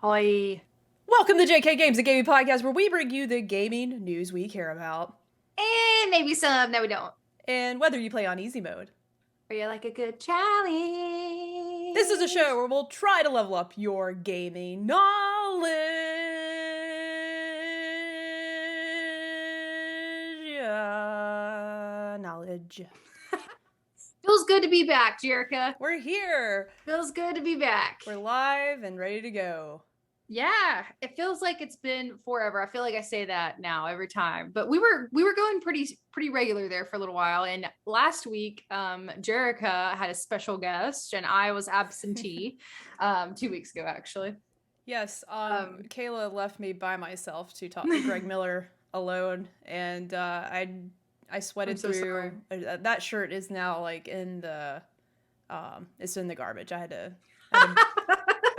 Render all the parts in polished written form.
Hi. Welcome to jkgames, the gaming podcast where we bring you the gaming news we care about. And maybe some that we don't. And whether you play on easy mode. Or you like a good challenge. This is a show where we'll try to level up your gaming knowledge. Knowledge. Feels good to be back, Jerica. We're here. Feels good to be back. We're live and ready to go. Yeah, it feels like it's been forever. I feel like I say that now every time. But we were going pretty regular there for a little while. And last week, Jerica had a special guest and I was absentee 2 weeks ago, actually. Yes, Kayla left me by myself to talk to Greg Miller alone, and I sweated through. That shirt is now like in the, it's in the garbage.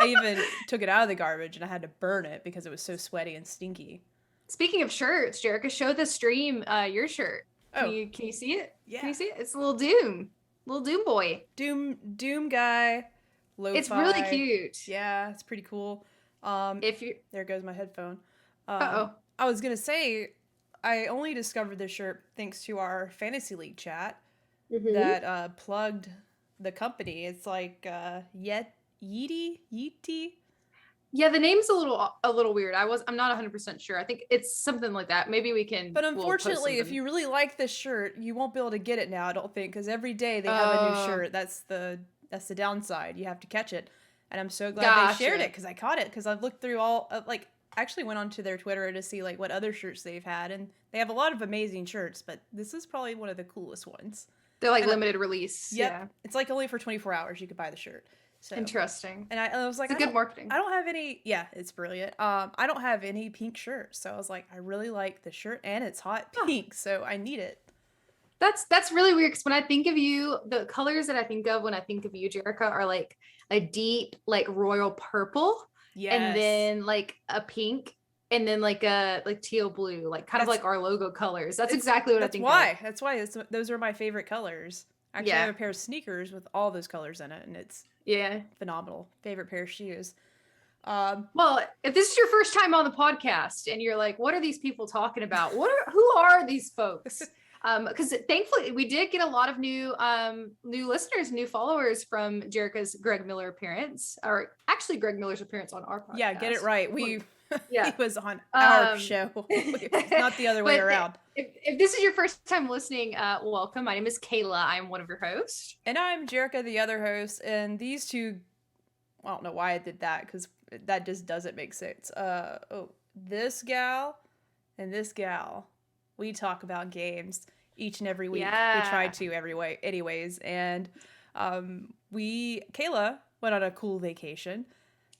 I even took it out of the garbage and I had to burn it because it was so sweaty and stinky. Speaking of shirts, Jerica, show the stream your shirt. Can you see it? Yeah. Can you see it? It's a little Doom boy. Doom guy. Lo-fi. It's really cute. Yeah, it's pretty cool. There goes my headphone. I was gonna say, I only discovered this shirt thanks to our fantasy league chat that plugged the company. It's like Yeeti. Yeah, the name's a little weird. I'm not 100% sure. I think it's something like that. Maybe we can. But unfortunately, if you really like this shirt, you won't be able to get it now. I don't think, because every day they have a new shirt. That's the downside. You have to catch it. And I'm so glad they shared it because I caught it, because I've looked through actually went onto their Twitter to see like what other shirts they've had, and they have a lot of amazing shirts, but this is probably one of the coolest ones. They're like limited release. Yep. Yeah. It's like only for 24 hours you could buy the shirt. So interesting. And I was like, it's good marketing. I don't have any. Yeah, it's brilliant. I don't have any pink shirts, so I was like, I really like the shirt, and it's hot pink, so I need it. That's really weird, because when I think of you, the colors that I think of when I think of you, Jerica, are like a deep, like royal purple, and then like a pink, and then like a teal blue, like kind of like our logo colors. That's exactly what I think. That's why those are my favorite colors. Actually, I have a pair of sneakers with all those colors in it, and it's phenomenal. Favorite pair of shoes. Well, if this is your first time on the podcast and you're like, what are these people talking about? Who are these folks? Because thankfully we did get a lot of new listeners, new followers from Jerica's Greg Miller appearance, or actually Greg Miller's appearance on our podcast. Yeah, get it right. He was on our show, not the other way around. If this is your first time listening, welcome. My name is Kayla. I'm one of your hosts. And I'm Jerica, the other host. And these two, I don't know why I did that, because that just doesn't make sense. This gal and this gal, we talk about games each and every week. Yeah. We try to anyways. And Kayla went on a cool vacation.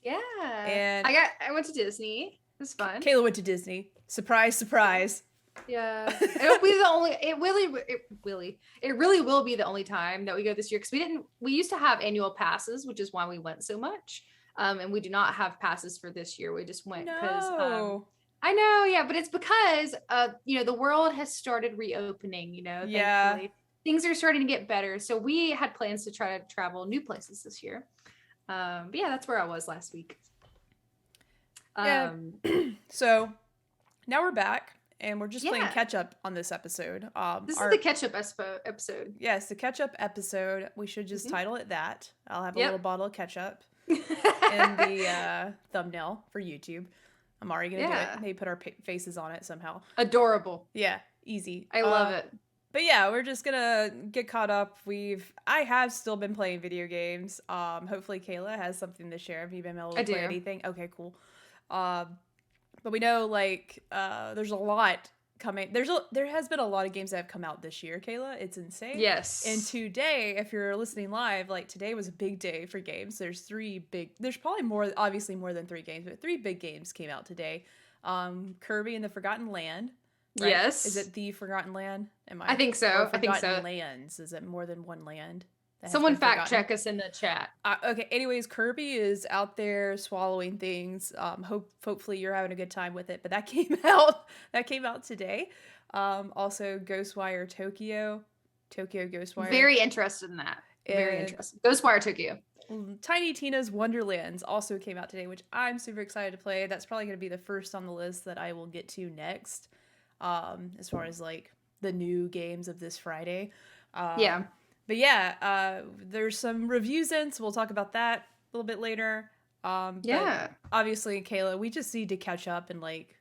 Yeah. And I went to Disney. It was fun. Kayla went to Disney. Surprise, surprise. Yeah. It'll be the only it really will be the only time that we go this year, because we used to have annual passes, which is why we went so much. And we do not have passes for this year. We just went because I know, yeah, but it's because the world has started reopening, thankfully. Things are starting to get better. So we had plans to try to travel new places this year. But yeah, that's where I was last week. So now we're back, and we're just playing Ketchup on this episode. This is the Ketchup episode. Yes, the Ketchup episode. We should just title it that. I'll have a little bottle of ketchup in the thumbnail for YouTube. I'm already going to do it. Maybe put our faces on it somehow. Adorable. Yeah, easy. I love it. But yeah, we're just gonna get caught up. I have still been playing video games. Hopefully Kayla has something to share. Have you been able to play anything? Okay, cool. But we know there's a lot coming. There has been a lot of games that have come out this year, Kayla. It's insane. Yes. And today, if you're listening live, today was a big day for games. There's probably obviously more than 3 games, but 3 big games came out today. Kirby and the Forgotten Land. Right? Yes. Is it the Forgotten Land? I think so. Forgotten Lands. Is it more than one land? Someone fact check us in the chat. Okay. Anyways, Kirby is out there swallowing things. Hopefully you're having a good time with it. But that came out. That came out today. Also, Ghostwire Tokyo Ghostwire. Very interested in that. Very interesting. Ghostwire took you. Tiny Tina's Wonderlands also came out today, which I'm super excited to play. That's probably going to be the first on the list that I will get to next, as far as like the new games of this Friday. Yeah. But yeah, there's some reviews in, so we'll talk about that a little bit later. Yeah. But obviously, Kayla, we just need to catch up and like,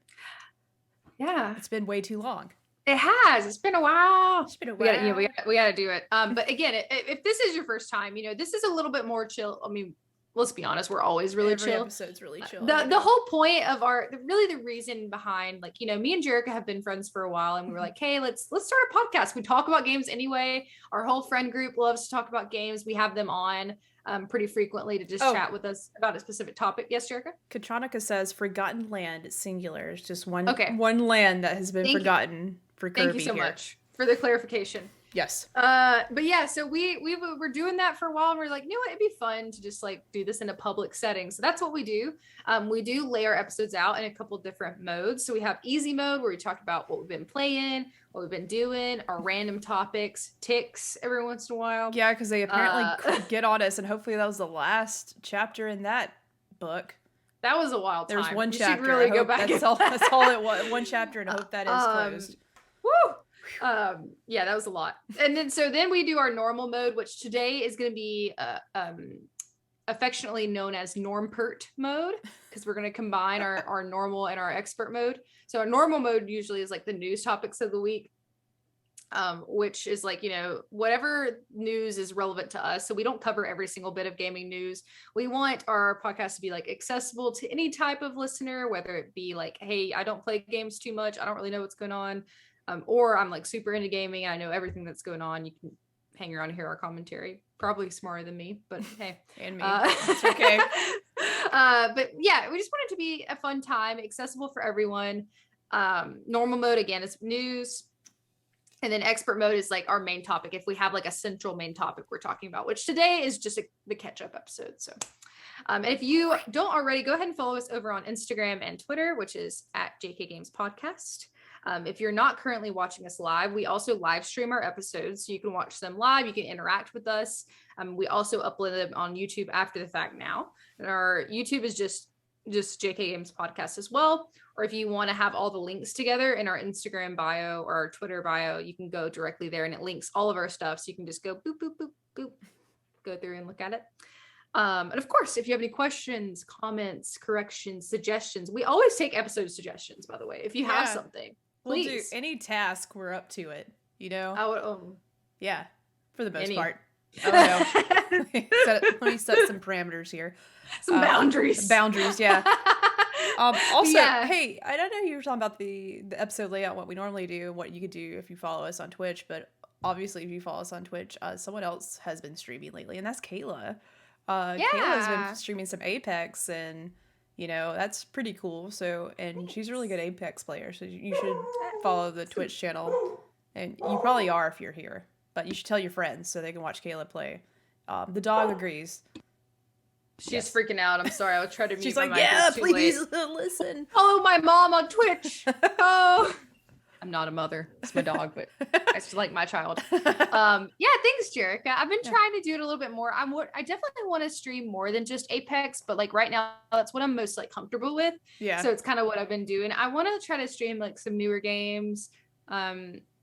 yeah, it's been way too long. It has. It's been a while. It's been a while. We gotta do it. But again, if this is your first time, this is a little bit more chill. I mean, let's be honest, we're always really Every chill. episode's really chill. The whole point of the reason behind, like, me and Jerica have been friends for a while, and we were like, hey, let's start a podcast. We talk about games anyway. Our whole friend group loves to talk about games. We have them on pretty frequently to just chat with us about a specific topic. Yes, Jerica? Katronica says Forgotten Land, singular. It's just one land that has been forgotten for Kirby. Thank you so much for the clarification. Yes. But yeah, so we were doing that for a while, and we're like, it'd be fun to just like do this in a public setting. So that's what we do. We do lay our episodes out in a couple different modes. So we have easy mode where we talk about what we've been playing, what we've been doing, our random topics, ticks every once in a while. Yeah, because they apparently get on us, and hopefully that was the last chapter in that book. That was a wild time. There's one you chapter. Should really go back. That's all it was. One chapter, and I hope that is closed. Woo! Yeah, that was a lot. And then we do our normal mode, which today is going to be affectionately known as Normpert mode, because we're going to combine our normal and our expert mode. So our normal mode usually is like the news topics of the week, which is like, whatever news is relevant to us. So we don't cover every single bit of gaming news. We want our podcast to be like accessible to any type of listener, whether it be like, hey, I don't play games too much, I don't really know what's going on. Or I'm like super into gaming, I know everything that's going on. You can hang around and hear our commentary. Probably smarter than me, but hey. And me. It's okay. But yeah, we just want it to be a fun time, accessible for everyone. Normal mode, again, is news. And then expert mode is like our main topic. If we have like a central main topic we're talking about, which today is just the Ketchup episode. So if you don't already, go ahead and follow us over on Instagram and Twitter, which is at jkgames podcast. If you're not currently watching us live, we also live stream our episodes, so you can watch them live. You can interact with us. We also upload them on YouTube after the fact now, and our YouTube is just JK Games Podcast as well. Or if you want to have all the links together in our Instagram bio or our Twitter bio, you can go directly there, and it links all of our stuff, so you can just go boop boop boop boop, go through and look at it. And of course, if you have any questions, comments, corrections, suggestions, we always take episode suggestions, by the way. If you have something, please. We'll do any task, we're up to it, Yeah, for the most part. Oh no. Let me set some parameters here. Some boundaries, yeah. Also, hey, I don't know you were talking about the episode layout, what we normally do, what you could do if you follow us on Twitch, but obviously if you follow us on Twitch, someone else has been streaming lately, and that's Kayla. Kayla's been streaming some Apex, and that's pretty cool. So, and she's a really good Apex player, so you should follow the Twitch channel, and you probably are if you're here, but you should tell your friends so they can watch Kayla play. The dog agrees. She's freaking out. I'm sorry. I'll try to mute. She's like, yeah, please listen. Follow my mom on Twitch. Oh, I'm not a mother. It's my dog, but I just like my child. Thanks, Jerica. I've been trying to do it a little bit more. I definitely want to stream more than just Apex, but like right now, that's what I'm most like comfortable with. Yeah. So it's kind of what I've been doing. I want to try to stream like some newer games,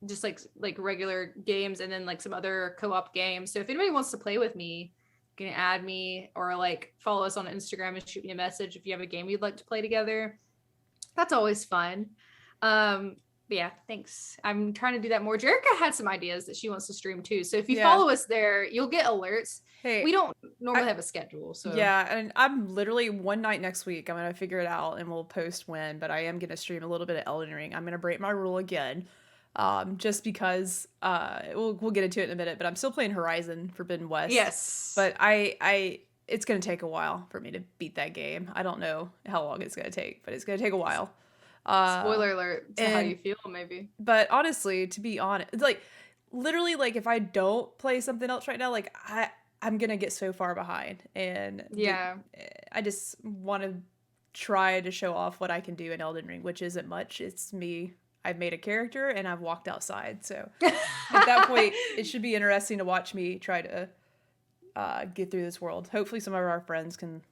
just like regular games, and then like some other co-op games. So if anybody wants to play with me, you can add me or like follow us on Instagram and shoot me a message if you have a game you'd like to play together. That's always fun. But yeah, thanks. I'm trying to do that more. Jerica had some ideas that she wants to stream too. So if you follow us there, you'll get alerts. Hey, we don't normally have a schedule. So yeah, and I'm literally one night next week, I'm going to figure it out and we'll post when, but I am going to stream a little bit of Elden Ring. I'm going to break my rule again. Just because we'll get into it in a minute, but I'm still playing Horizon Forbidden West. Yes. But I it's going to take a while for me to beat that game. I don't know how long it's going to take, but it's going to take a while. Spoiler alert to how you feel, maybe. But honestly, to be honest, it's like literally like if I don't play something else right now, like I'm gonna get so far behind, and I just want to try to show off what I can do in Elden Ring, which isn't much. It's me. I've made a character and I've walked outside. So at that point, it should be interesting to watch me try to get through this world. Hopefully some of our friends can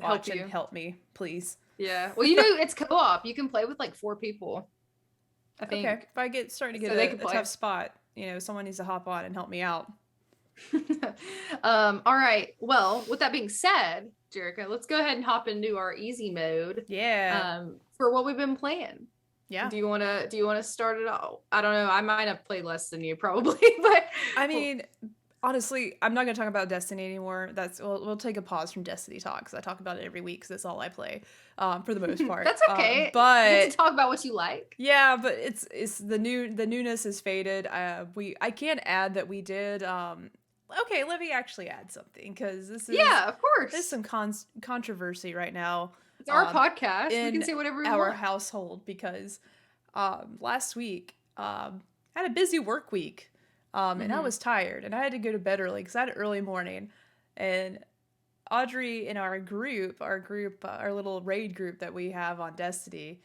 watch and help me, please. Yeah. Well, you know, it's co-op. You can play with like 4 people. I think. Okay. If I starting to get a tough spot, you know, someone needs to hop on and help me out. All right. Well, with that being said, Jerica, let's go ahead and hop into our easy mode. Yeah. For what we've been playing. Yeah. Do you wanna start it out? I don't know. I might have played less than you probably, but I mean, honestly, I'm not gonna talk about Destiny anymore. We'll take a pause from Destiny talk because I talk about it every week because that's all I play, for the most part. That's okay. But you get to talk about what you like. Yeah, but it's the newness is faded. I can add that we did. Okay, let me actually add something because this is of course. There's some controversy right now. It's our podcast. We can say whatever we want. Our household because last week I had a busy work week. And I was tired and I had to go to bed early because I had an early morning. And Audrey in our little raid group that we have on Destiny,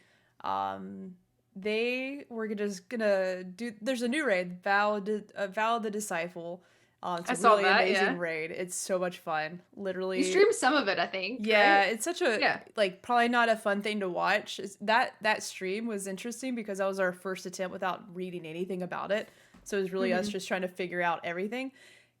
they were just gonna do, there's a new raid, Vow the Disciple. It's a really amazing raid. It's so much fun. Literally. You streamed some of it, I think. Yeah, right? It's such a, like, probably not a fun thing to watch. That stream was interesting because that was our first attempt without reading anything about it. So it was really us just trying to figure out everything.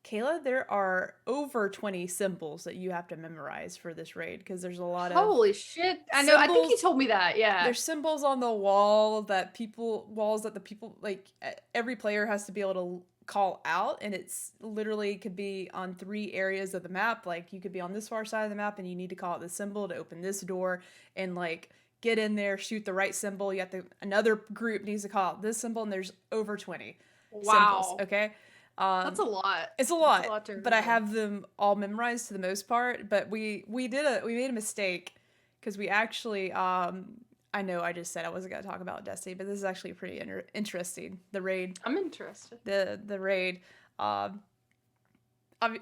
Kayla, there are over 20 symbols that you have to memorize for this raid because there's a lot of... Holy shit. I know. I think you told me that. Yeah. There's symbols on the walls that the people, like, every player has to be able to call out, and it's literally could be on 3 areas of the map. Like, you could be on this far side of the map and you need to call out this symbol to open this door and, like, get in there, shoot the right symbol. You have to... Another group needs to call out this symbol, and there's over 20. Wow. Symbols, okay? That's a lot. It's a lot, but I have them all memorized to the most part. But we made a mistake because we actually I know I just said I wasn't gonna talk about Destiny, but this is actually pretty interesting. The raid. I'm interested. The raid.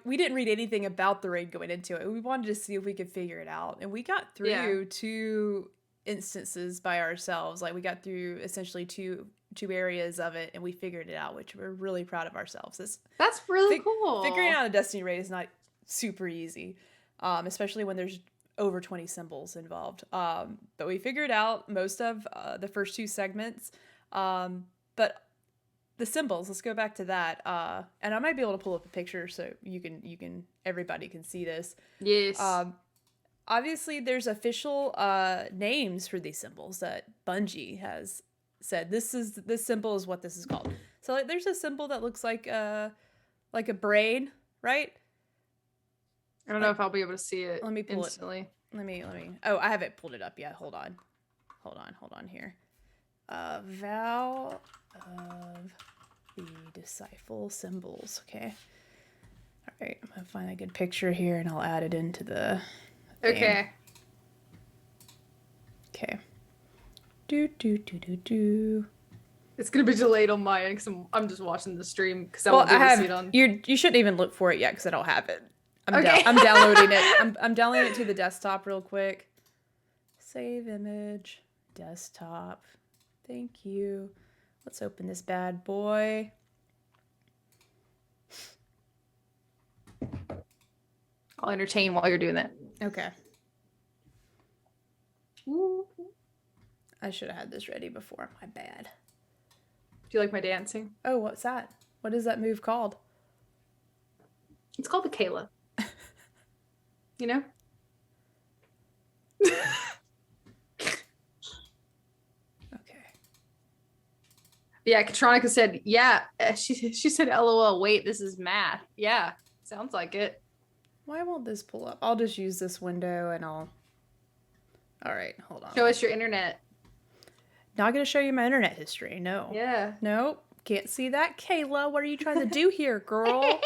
We didn't read anything about the raid going into it. We wanted to see if we could figure it out, and we got through 2 instances by ourselves. Like, we got through essentially two areas of it, and we figured it out, which we're really proud of ourselves. That's really cool. Figuring out a Destiny raid is not super easy, especially when there's over 20 symbols involved. But we figured out most of the first 2 segments. But the symbols, let's go back to that. And I might be able to pull up a picture so everybody can see this. Yes. Obviously, there's official names for these symbols that Bungie has said. This symbol is what this is called. So, like, there's a symbol that looks like a brain, right? I don't know if I'll be able to see it. Let me pull instantly. it. Let me. Oh, I haven't pulled it up yet. Hold on here. Vow of the Disciple symbols. Okay. All right. I'm gonna find a good picture here, and I'll add it into the. Okay. Okay. Do. It's gonna be delayed on my end because I'm just watching the stream because I won't be able to see it on. You shouldn't even look for it yet because I don't have it. I'm downloading it. I'm downloading it to the desktop real quick. Save image, desktop. Thank you. Let's open this bad boy. I'll entertain while you're doing that. Okay. Ooh. I should have had this ready before. My bad. Do you like my dancing? Oh, what's that? What is that move called? It's called the Kayla. You know? Okay. Yeah, Katronica said, yeah. She said, LOL, wait, this is math. Yeah, sounds like it. Why won't this pull up? I'll just use this window and I'll... All right, hold on. Show us your internet. Not going to show you my internet history, no. Yeah. Nope, can't see that. Kayla, what are you trying to do here, girl?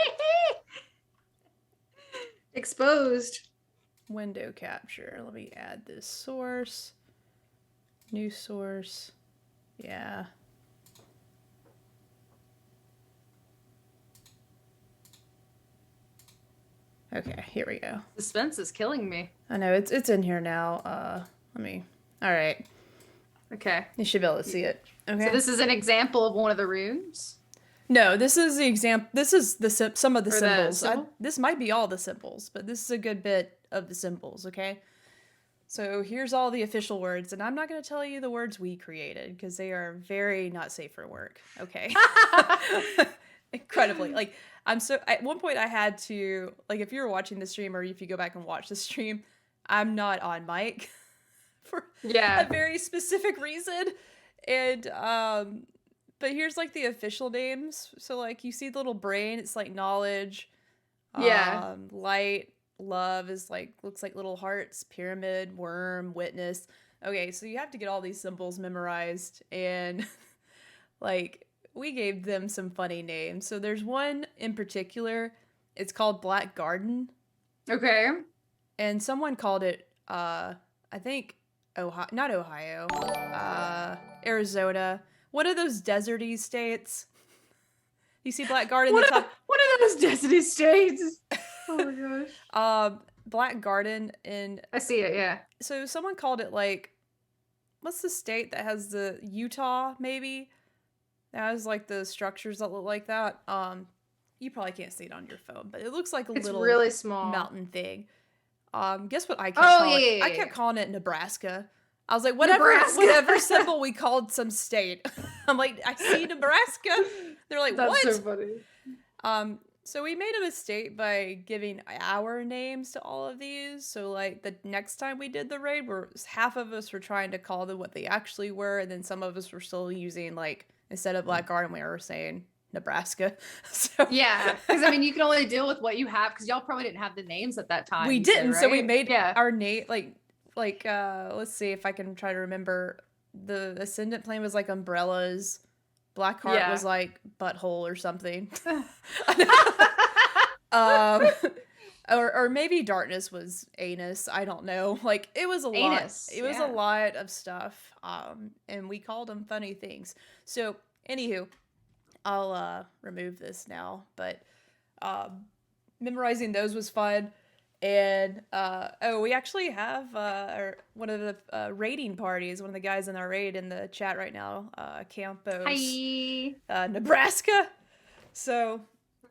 Exposed. Window capture. Let me add this source. New source. Yeah. Okay, here we go. Suspense is killing me. I know, it's in here now. All right. Okay. You should be able to see it. Okay. So this is an example of one of the runes? No, this is the example. This is some of the symbols. Symbol? This might be all the symbols, but this is a good bit of the symbols, okay? So here's all the official words, and I'm not going to tell you the words we created because they are very not safe for work, okay? Incredibly. Like, at one point I had to, like, if you were watching the stream or if you go back and watch the stream, I'm not on mic for a very specific reason. And, but here's, like, the official names. So, like, you see the little brain, it's, like, knowledge. Light, love is, like, looks like little hearts. Pyramid, worm, witness. Okay, so you have to get all these symbols memorized. And, like, we gave them some funny names. So there's one in particular. It's called Black Garden. Okay. And someone called it, I think, not Ohio, Arizona. One of those deserty states. You see Black Garden in the top? One of those deserty states. Oh my gosh. Black Garden in... I see it, yeah. So someone called it, like, what's the state that has the Utah, maybe? That has, like, the structures that look like that. You probably can't see it on your phone, but it looks like it's little really small mountain thing. Guess what I kept calling it? I kept calling it Nebraska. I was like, whatever symbol we called some state. I'm like, I see Nebraska. They're like, That's what? That's so funny. So we made a mistake by giving our names to all of these. So, like, the next time we did the raid, half of us were trying to call them what they actually were, and then some of us were still using, like, instead of Black Garden, we were saying Nebraska. So yeah, because I mean, you can only deal with what you have because y'all probably didn't have the names at that time. We didn't, right? So we made our name like let's see if I can try to remember. The Ascendant Plane was like umbrellas. Black Heart was like butthole or something. Or maybe Darkness was anus. I don't know. Like, it was a lot. It was a lot of stuff. And we called them funny things. So anywho, I'll remove this now. But memorizing those was fun. And we actually have one of the raiding parties. One of the guys in our raid in the chat right now, Campos, Nebraska. So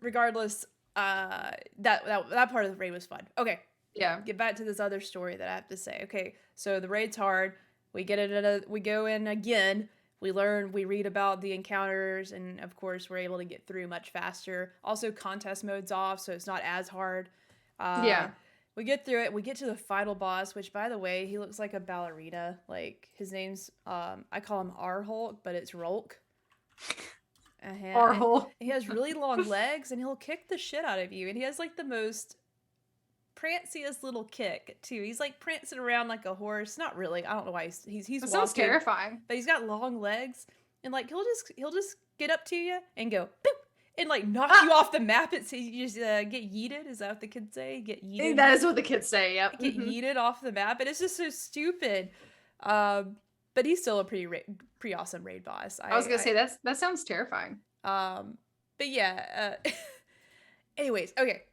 regardless, that part of the raid was fun. Okay, get back to this other story that I have to say. Okay, so the raid's hard. We get it. We go in again. We learn. We read about the encounters, and of course, we're able to get through much faster. Also, contest mode's off, so it's not as hard. We get through it. We get to the final boss, which, by the way, he looks like a ballerina. Like, his name's, I call him R-Hulk, but it's Rolk. R-Hulk. He has really long legs, and he'll kick the shit out of you. And he has, like, the most pranciest little kick, too. He's, like, prancing around like a horse. Not really. I don't know why he's walking. Sounds terrifying. But he's got long legs. And, like, he'll just get up to you and go, boop. And, like, knock you off the map. You just get yeeted. Is that what the kids say? Get yeeted. That is what the kids say, yep. Get yeeted off the map. And it's just so stupid. But he's still a pretty awesome raid boss. I was going to say, that sounds terrifying. But yeah. Anyways, okay.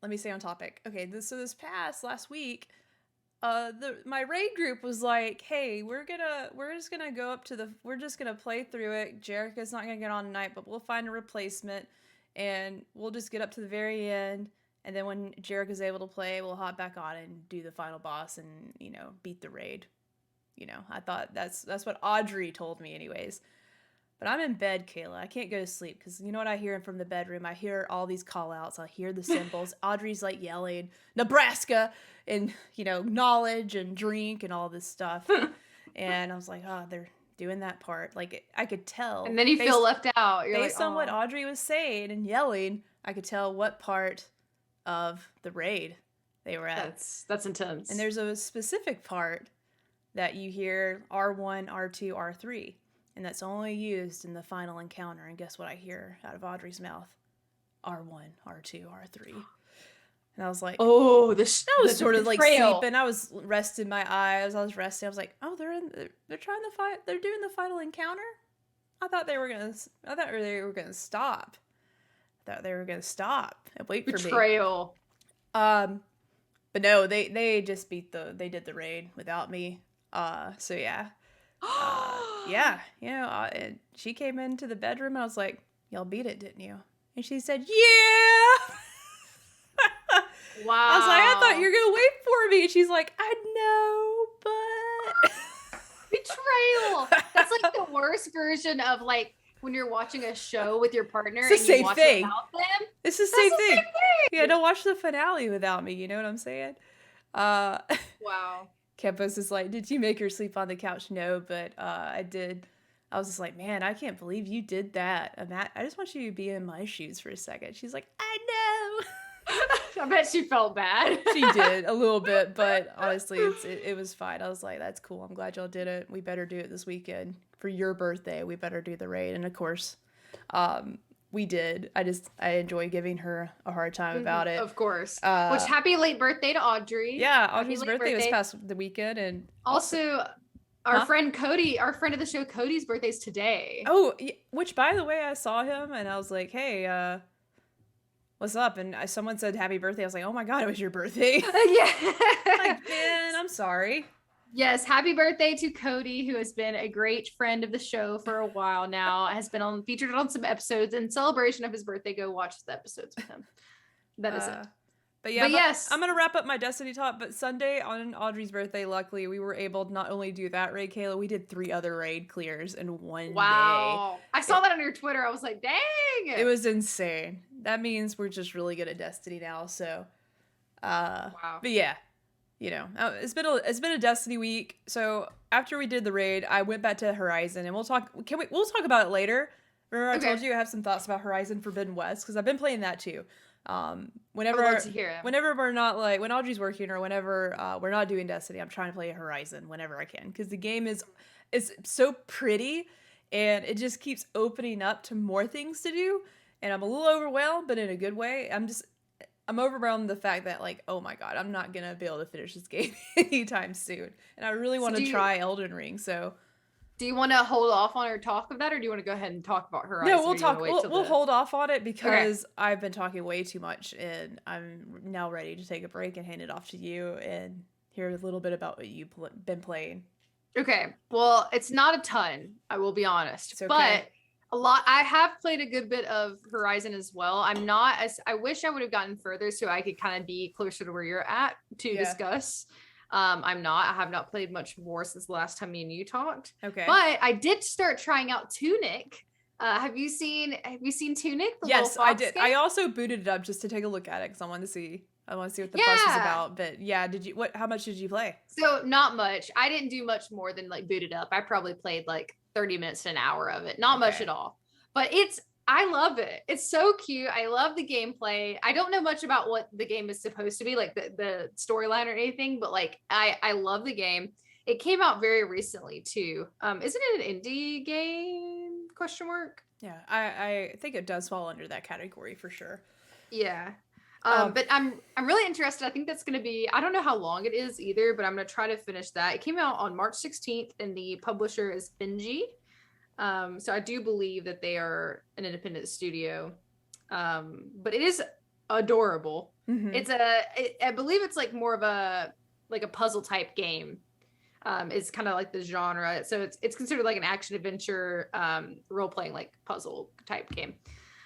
Let me stay on topic. Okay, so this last week, my raid group was like, hey, we're just gonna play through it. Jerica's not gonna get on tonight, but we'll find a replacement and we'll just get up to the very end, and then when Jerica's able to play, we'll hop back on and do the final boss and, beat the raid. I thought that's what Audrey told me anyways. But I'm in bed, Kayla. I can't go to sleep because you know what I hear from the bedroom? I hear all these call outs. I hear the symbols. Audrey's like yelling, Nebraska, and, knowledge and drink and all this stuff. And I was like, oh, they're doing that part. Like, I could tell. And then you feel left out. You're based on what Audrey was saying and yelling, I could tell what part of the raid they were at. That's intense. And there's a specific part that you hear R1, R2, R3. And that's only used in the final encounter. And guess what I hear out of Audrey's mouth? R1, R2, R3. And I was like, oh, I was sort of like sleeping. I was resting my eyes. I was resting. I was like, oh, they're trying to fight. They're doing the final encounter. I thought they were gonna stop. I thought they were gonna stop and wait for me. Betrayal. But no, they just they did the raid without me. So yeah. Yeah, she came into the bedroom and I was like, y'all beat it, didn't you? And she said, yeah. Wow. I was like, I thought you were going to wait for me. And she's like, I know, but... Betrayal. That's like the worst version of like when you're watching a show with your partner and you watch it without them. It's the same thing. Yeah, don't watch the finale without me. You know what I'm saying? Wow. Kempos is like, did you make her sleep on the couch? No, but I did. I was just like, man, I can't believe you did that. I just want you to be in my shoes for a second. She's like, I know. I bet she felt bad. She did a little bit, but honestly, it was fine. I was like, that's cool. I'm glad y'all did it. We better do it this weekend for your birthday. We better do the raid, and of course, we did. I enjoy giving her a hard time about it. Of course. Which happy late birthday to Audrey. Yeah, Audrey's birthday was past the weekend, and also our friend Cody, our friend of the show, Cody's birthday's today. Oh, which by the way, I saw him and I was like, hey, what's up? And someone said happy birthday. I was like, oh my God, it was your birthday. Yeah. Like, man, I'm sorry. Yes, happy birthday to Cody, who has been a great friend of the show for a while now. Has been featured on some episodes. In celebration of his birthday, go watch the episodes with him. That is it. But yes, I'm gonna wrap up my Destiny talk. But Sunday on Audrey's birthday, luckily we were able to not only do that raid, Kayla, we did 3 other raid clears in one day. Wow, I saw that on your Twitter. I was like, dang, it was insane. That means we're just really good at Destiny now. So, wow. But yeah, you know, it's been a Destiny week. So after we did the raid, I went back to Horizon, and we'll talk about it later. Remember, I told you I have some thoughts about Horizon Forbidden West because I've been playing that too. Whenever we're not like when Audrey's working or whenever we're not doing Destiny, I'm trying to play Horizon whenever I can because the game is so pretty and it just keeps opening up to more things to do, and I'm a little overwhelmed, but in a good way. I'm overwhelmed the fact that like, oh my God, I'm not gonna be able to finish this game anytime soon, and I really want to try Elden Ring. So do you want to hold off on our talk of that, or do you want to go ahead and talk about Horizon? No, we'll talk. We'll hold off on it because I've been talking way too much, and I'm now ready to take a break and hand it off to you and hear a little bit about what you've been playing. Okay. Well, it's not a ton, I will be honest, but a lot. I have played a good bit of Horizon as well. I wish I would have gotten further so I could kind of be closer to where you're at to discuss. I have not played much more since the last time me and you talked. Okay. But I did start trying out Tunic. Have you seen Tunic? Yes, I did. Game? I also booted it up just to take a look at it because I want to see what the fuss is about. But yeah, how much did you play? So not much. I didn't do much more than like boot it up. I probably played like 30 minutes to an hour of it. Not much at all. But I love it. It's so cute. I love the gameplay. I don't know much about what the game is supposed to be, like the storyline or anything, but like I love the game. It came out very recently too. Isn't it an indie game? Question mark. Yeah, I think it does fall under that category for sure. Yeah. But I'm really interested. I think that's going to be, I don't know how long it is either, but I'm going to try to finish that. It came out on March 16th and the publisher is Benji. So I do believe that they are an independent studio. But it is adorable. Mm-hmm. I believe it's like more of a puzzle type game. It's kind of like the genre. So it's considered like an action adventure, role playing like puzzle type game.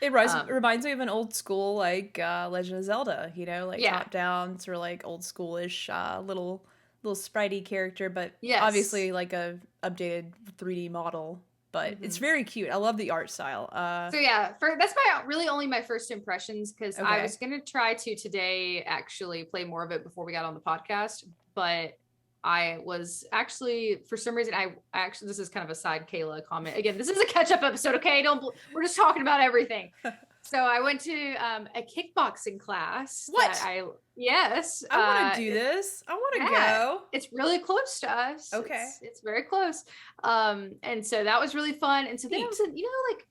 It reminds me of an old school like Legend of Zelda, you know, like top down sort of like old schoolish little spritey character, but obviously like a updated 3D model. But it's very cute. I love the art style. So yeah, that's really only my first impressions because I was gonna try to today actually play more of it before we got on the podcast, but I was actually, for some reason, this is kind of a side Kayla comment. Again, this is a catch-up episode, okay? We're just talking about everything. So I went to a kickboxing class. What? Yes. I want to do this. I want to go. It's really close to us. Okay. It's very close. And so that was really fun. And so then I was, like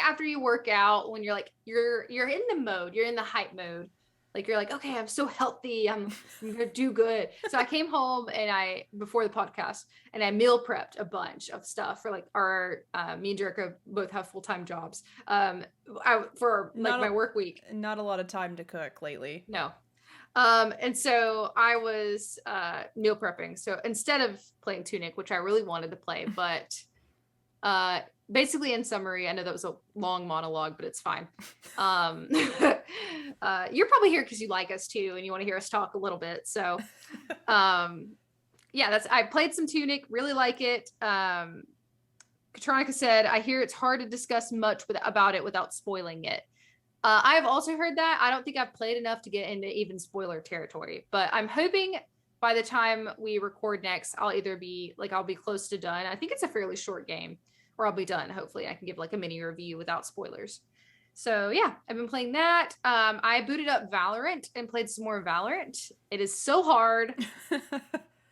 after you work out, when you're like, you're in the mode, you're in the hype mode. Like you're like, okay, I'm so healthy. I'm gonna do good. So I came home and before the podcast and I meal prepped a bunch of stuff for like our me and Jericho both have full-time jobs. For like my work week. Not a lot of time to cook lately. No. And so I was meal prepping. So instead of playing Tunic, which I really wanted to play, but basically, in summary, I know that was a long monologue, but it's fine. You're probably here because you like us too, and you want to hear us talk a little bit. So, yeah, I played some Tunic, really like it. Katronica said, I hear it's hard to discuss much about it without spoiling it. I've also heard that. I don't think I've played enough to get into even spoiler territory, but I'm hoping by the time we record next, I'll be close to done. I think it's a fairly short game, or I'll be done. Hopefully I can give like a mini review without spoilers. So yeah, I've been playing that. I booted up Valorant and played some more Valorant. It is so hard.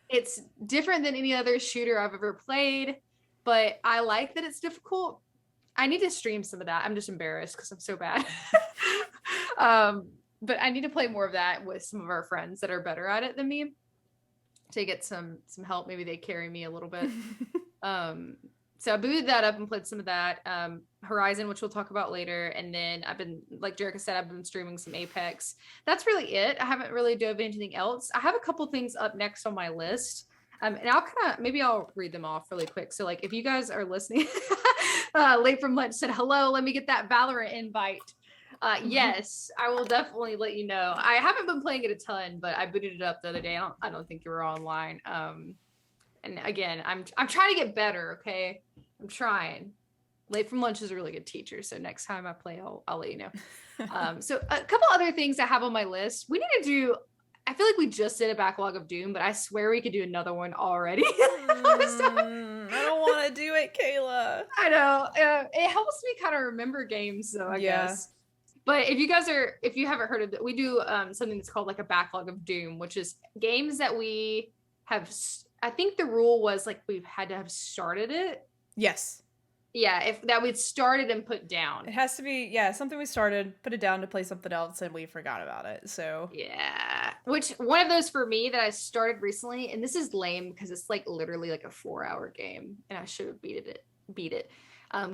It's different than any other shooter I've ever played, but I like that it's difficult. I need to stream some of that. I'm just embarrassed because I'm so bad. But I need to play more of that with some of our friends that are better at it than me to get some help. Maybe they carry me a little bit. So I booted that up and played some of that. Horizon, which we'll talk about later. And then I've been, like Jerica said, I've been streaming some Apex. That's really it. I haven't really dove into anything else. I have a couple things up next on my list. And maybe I'll read them off really quick. So like, if you guys are listening, Late from Lunch said, hello, let me get that Valorant invite. Yes, I will definitely let you know. I haven't been playing it a ton, but I booted it up the other day. I don't think you were online. And again, I'm trying to get better. Okay. I'm trying. Late from Lunch is a really good teacher. So next time I play, I'll let you know. So a couple other things I have on my list. We need to do, I feel like we just did a backlog of Doom, but I swear we could do another one already. I don't want to do it, Kayla. I know. It helps me kind of remember games, though, I guess. But if you haven't heard of it, we do something that's called like a backlog of Doom, which is games that we have. I think the rule was like we've had to have started it. Yes. Yeah, if that we'd started and put down. It has to be, something we started, put it down to play something else, and we forgot about it. So yeah, which one of those for me that I started recently, and this is lame because it's like literally like a 4-hour game, and I should have beat it.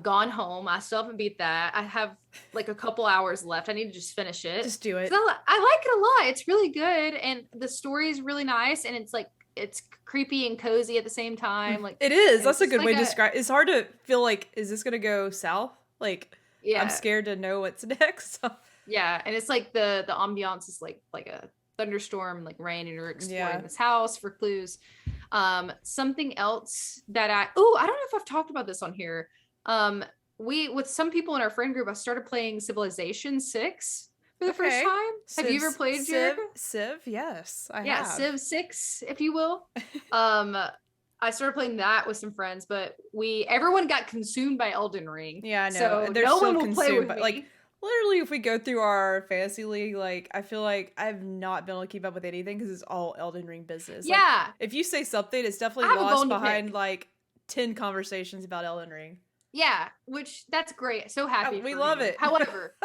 Gone Home. I still haven't beat that. I have like a couple hours left. I need to just finish it. Just do it. I like it a lot. It's really good, and the story is really nice, and it's creepy and cozy at the same time. Like it is. That's a good way to describe. It's hard to feel like, is this gonna go south? Like, yeah. I'm scared to know what's next. Yeah, and it's like the ambiance is like a thunderstorm, like rain, and you're exploring this house for clues. Something else that I don't know if I've talked about this on here. We with some people in our friend group, I started playing Civilization 6 for the first time. Have you ever played Civ? Yes, I have. Yeah, Civ 6, if you will. I started playing that with some friends, but everyone got consumed by Elden Ring. Yeah, I know. So they're no so one will consumed play with by, me. like, literally, if we go through our fantasy league, like, I feel like I've not been able to keep up with anything because it's all Elden Ring business. Yeah. Like, if you say something, it's definitely lost behind like 10 conversations about Elden Ring. Yeah, which that's great. So happy. We love it. However,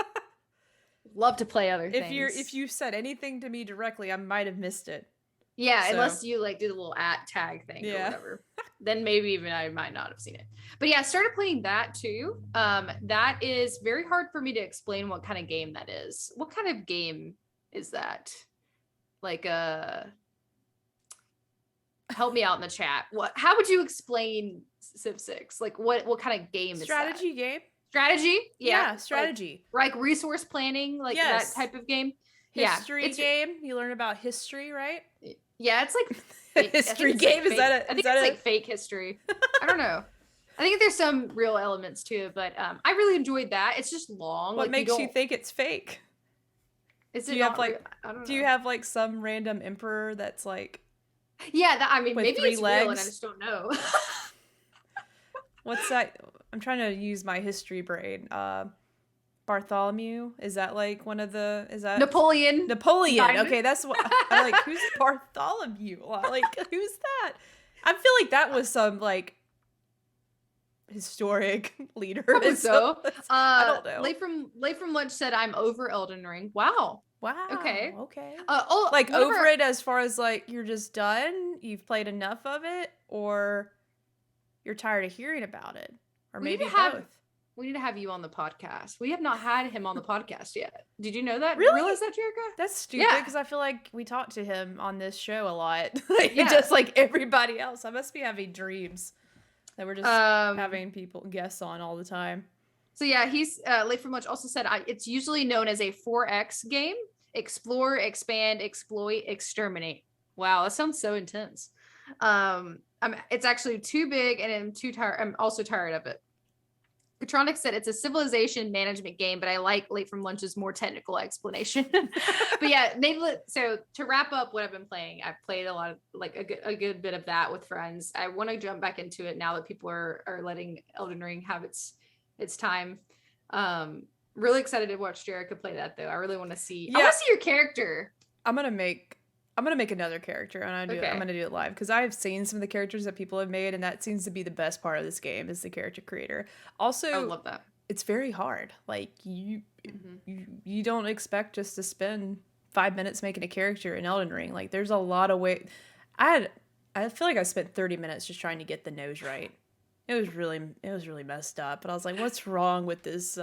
love to play other things. If you said anything to me directly, I might have missed it. Yeah, so. Unless you like do the little @tag thing or whatever. Then maybe even I might not have seen it. But yeah, I started playing that too. That is very hard for me to explain what kind of game that is. What kind of game is that? Like help me out in the chat. How would you explain Civ 6? Like what kind of game is that? Strategy game. Strategy? Yeah, strategy. Like resource planning, like that type of game. History game. You learn about history, right? Yeah, it's like history game. Like I think it's like fake history. I don't know. I think there's some real elements to it, but I really enjoyed that. It's just long. What makes you think it's fake? Is it do you have like some random emperor that's like? Yeah, maybe it's legs? real and I just don't know. What's that? I'm trying to use my history brain. Bartholomew, is that like one of the? Is that Napoleon? Diamond. Okay, that's what I'm like. Who's Bartholomew? Like, who's that? I feel like that was some like historic leader. Probably so. I don't know. Late from Lunch said, "I'm over Elden Ring." Wow. Okay. Like over it as far as like you're just done. You've played enough of it, or you're tired of hearing about it, or maybe both. We need to have you on the podcast. We have not had him on the podcast yet. Did you know that? Really? Did you realize that, Jerica? That's stupid because I feel like we talk to him on this show a lot. Just like everybody else. I must be having dreams. that we're just having guests on all the time. So yeah, he's Late for Lunch also said it's usually known as a 4X game: explore, expand, exploit, exterminate. Wow, that sounds so intense. It's actually too big, and I'm too tired. I'm also tired of it. Katronic said it's a civilization management game, but I like Late from Lunch's more technical explanation. But yeah, so to wrap up what I've been playing, I've played a lot of a good bit of that with friends. I want to jump back into it now that people are letting Elden Ring have its time. Really excited to watch Jerica play that though. I really want to see. Yeah. I want to see your character. I'm gonna make another character, and I'm gonna do it live because I've seen some of the characters that people have made, and that seems to be the best part of this game is the character creator. Also, I love that. It's very hard. Like you don't expect just to spend 5 minutes making a character in Elden Ring. Like there's a lot of way. I feel like I spent 30 minutes just trying to get the nose right. It was really messed up. But I was like, what's wrong with this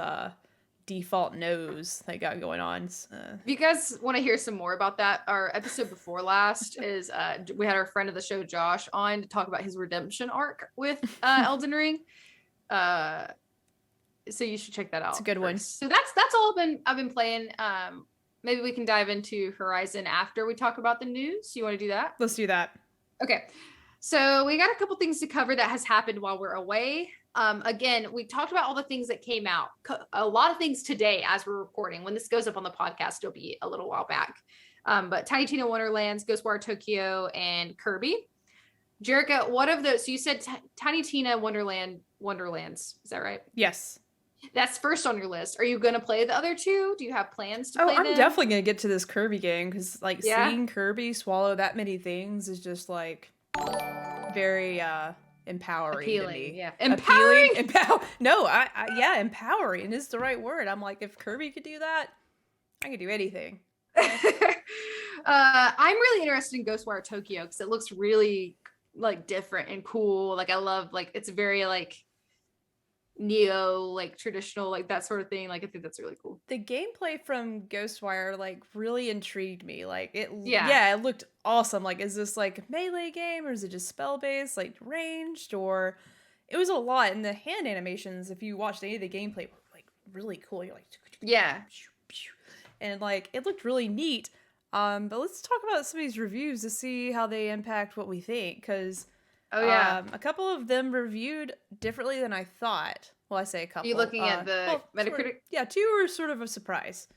default nose they got going on? If you guys want to hear some more about that, our episode before last is we had our friend of the show Josh on to talk about his redemption arc with Elden Ring. So you should check that out. It's a good one. So that's all I've been playing. Maybe we can dive into Horizon after we talk about the news. You want to do that? Let's do that. Okay. So we got a couple things to cover that has happened while we're away. Again, we talked about all the things that came out. A lot of things today as we're recording. When this goes up on the podcast, it'll be a little while back. But Tiny Tina Wonderlands, Ghostwire Tokyo, and Kirby. Jerica, what of those? So you said Tiny Tina Wonderlands. Is that right? Yes. That's first on your list. Are you going to play the other two? Do you have plans to play them? I'm definitely going to get to this Kirby game because seeing Kirby swallow that many things is just very empowering to me. Yeah. Empowering? Empowering is the right word. I'm like, if Kirby could do that, I could do anything. I'm really interested in Ghostwire Tokyo because it looks really different and cool. I love it's very neo traditional that sort of thing. I think that's really cool. The gameplay from Ghostwire really intrigued me. It looked awesome. Is this a melee game or is it just spell based, ranged, or it was a lot. And the hand animations, if you watched any of the gameplay, were really cool. You're and it looked really neat. But let's talk about some of these reviews to see how they impact what we think, because a couple of them reviewed differently than I thought. Well, I say a couple. Are you looking at the Metacritic? Two were sort of a surprise.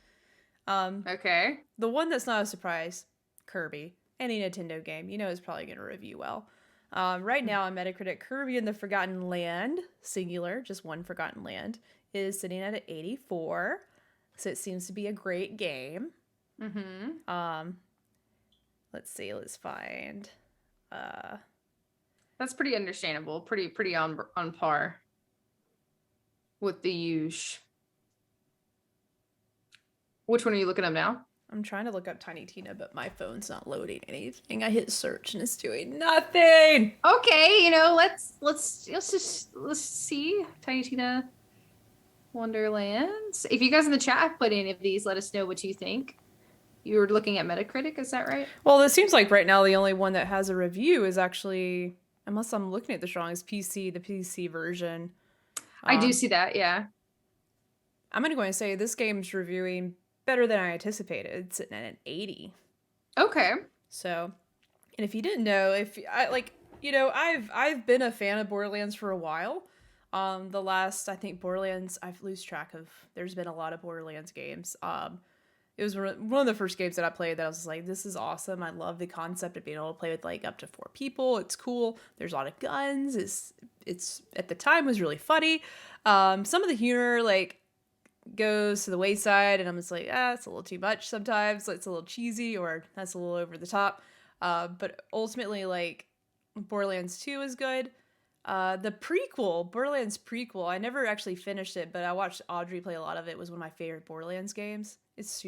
Okay. The one that's not a surprise, Kirby, any Nintendo game, is probably going to review well. Right now on Metacritic, Kirby and the Forgotten Land, singular, just one Forgotten Land, is sitting at an 84. So it seems to be a great game. Mm-hmm. Let's see. Let's find. That's pretty understandable. Pretty on par with the usual. Which one are you looking up now? I'm trying to look up Tiny Tina, but my phone's not loading anything. I hit search and it's doing nothing. Okay, let's see Tiny Tina Wonderlands. If you guys in the chat have played any of these, let us know what you think. You were looking at Metacritic, is that right? Well, it seems like right now the only one that has a review is actually, unless I'm looking at this wrong, is the PC version. I do see that, yeah. I'm going to go and say this game's reviewing better than I anticipated. It's sitting at an 80. Okay. So, and if you didn't know, I've been a fan of Borderlands for a while. The last, I think Borderlands, I've lose track of. There's been a lot of Borderlands games. It was one of the first games that I played that I was like, this is awesome. I love the concept of being able to play with up to 4 people. It's cool. There's a lot of guns. It's at the time was really funny. Some of the humor goes to the wayside, and I'm just it's a little too much sometimes. It's a little cheesy, or that's a little over the top. But ultimately, Borderlands 2 is good. The prequel, Borderlands prequel, I never actually finished it, but I watched Audrey play a lot of it. It was one of my favorite Borderlands games. It's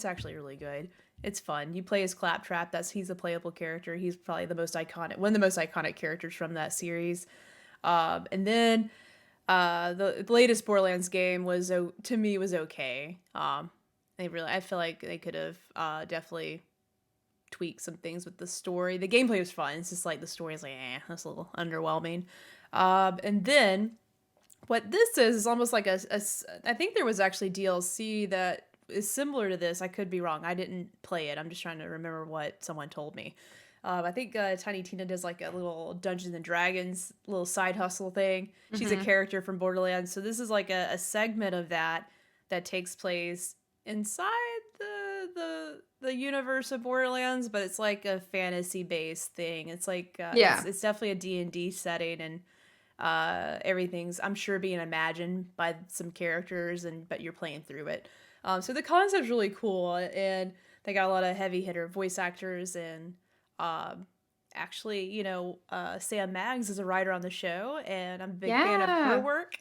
actually really good. It's fun. You play as Claptrap. He's a playable character. He's probably one of the most iconic characters from that series. And then the latest Borderlands game was okay. I feel like they could have definitely tweaked some things with the story. The gameplay was fun. It's just the story is that's a little underwhelming. And then what this is almost like I think there was actually DLC that is similar to this. I could be wrong. I didn't play it. I'm just trying to remember what someone told me. I think Tiny Tina does like a little Dungeons and Dragons little side hustle thing. She's a character from Borderlands. So this is like a segment of that takes place inside the universe of Borderlands, but it's like a fantasy based thing. It's like it's definitely a D&D setting, and everything's, I'm sure, being imagined by some characters, but you're playing through it. So the concept's really cool, and they got a lot of heavy hitter voice actors, and actually, Sam Maggs is a writer on the show, and I'm a big fan of her work.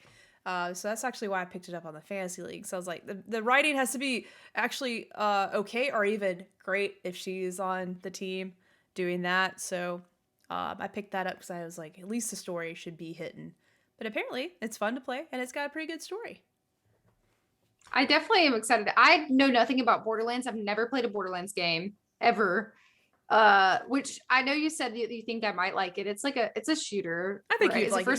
So that's actually why I picked it up on the Fantasy League. So I was like, the writing has to be actually okay, or even great if she's on the team doing that. So I picked that up because I was like, at least the story should be hitting. But apparently, it's fun to play, and it's got a pretty good story. I definitely am excited. I know nothing about Borderlands. I've never played a Borderlands game ever. Which I know you said you think I might like it. It's a shooter. I think you'd like it.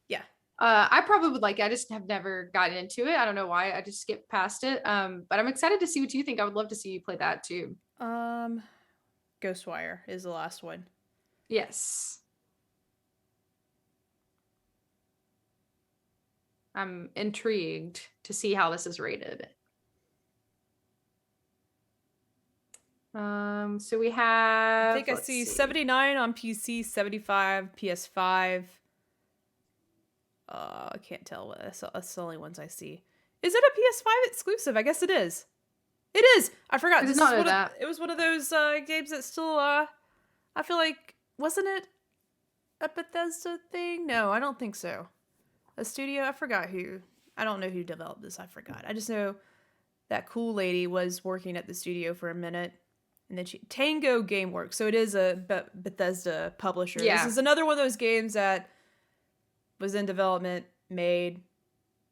Yeah. I probably would like it. I just have never gotten into it. I don't know why. I just skipped past it. But I'm excited to see what you think. I would love to see you play that too. Ghostwire is the last one. Yes. I'm intrigued to see how this is rated. So we have, I think I see 79 on PC, 75 PS5. I can't tell what that's the only ones I see. Is it a PS5 exclusive? I guess it is. It is. I forgot. It was one of those games that still I feel like, wasn't it a Bethesda thing? No, I don't think so. A studio, I forgot who. I don't know who developed this. I forgot. I just know that cool lady was working at the studio for a minute. And then Tango Gameworks. So it is a Bethesda publisher. Yeah. This is another one of those games that was in development, made,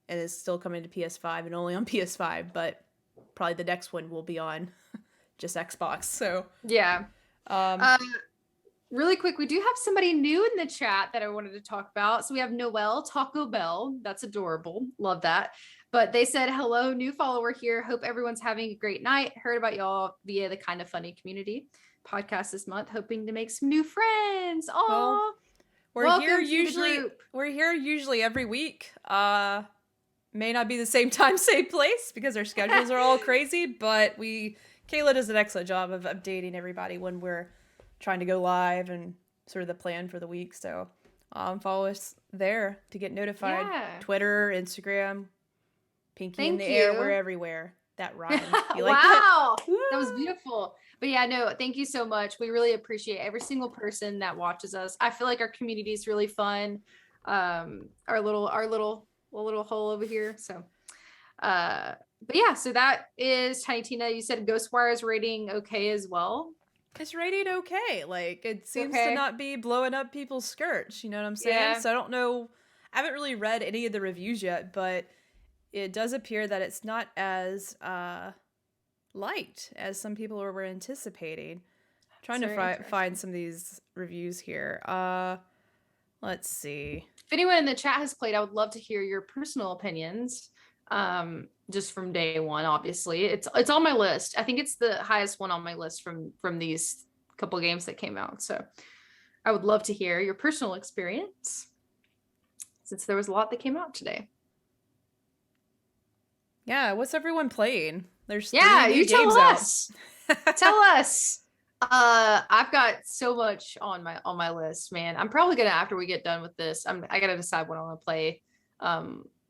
and is still coming to PS5 and only on PS5. But probably the next one will be on just Xbox. So yeah. Really quick, we do have somebody new in the chat that I wanted to talk about. So we have Noelle Taco Bell. That's adorable. Love that. But they said, hello, new follower here. Hope everyone's having a great night. Heard about y'all via the Kind of Funny community podcast this month. Hoping to make some new friends. Aw. We're here usually every week. May not be the same time, same place, because our schedules are all crazy. But Kayla does an excellent job of updating everybody when we're trying to go live and sort of the plan for the week. So follow us there to get notified. Yeah. Twitter, Instagram. Pinky in the air, we're everywhere. That rhyme. You like wow. That was beautiful. But yeah, no, thank you so much. We really appreciate every single person that watches us. I feel like our community is really fun. Our little hole over here. So but yeah, so that is Tiny Tina. You said Ghostwire's rating okay as well. It's rated okay. Like, it seems to not be blowing up people's skirts. You know what I'm saying? Yeah. So I don't know. I haven't really read any of the reviews yet, but it does appear that it's not as liked as some people were anticipating. Trying to find some of these reviews here. Let's see. If anyone in the chat has played, I would love to hear your personal opinions. Just from day one, obviously. It's on my list. I think it's the highest one on my list from these couple games that came out. So I would love to hear your personal experience, since there was a lot that came out today. Yeah, what's everyone playing? There's you tell us. Tell us. I've got so much on my list, man. I'm probably gonna, after we get done with this, I gotta decide what I want to play.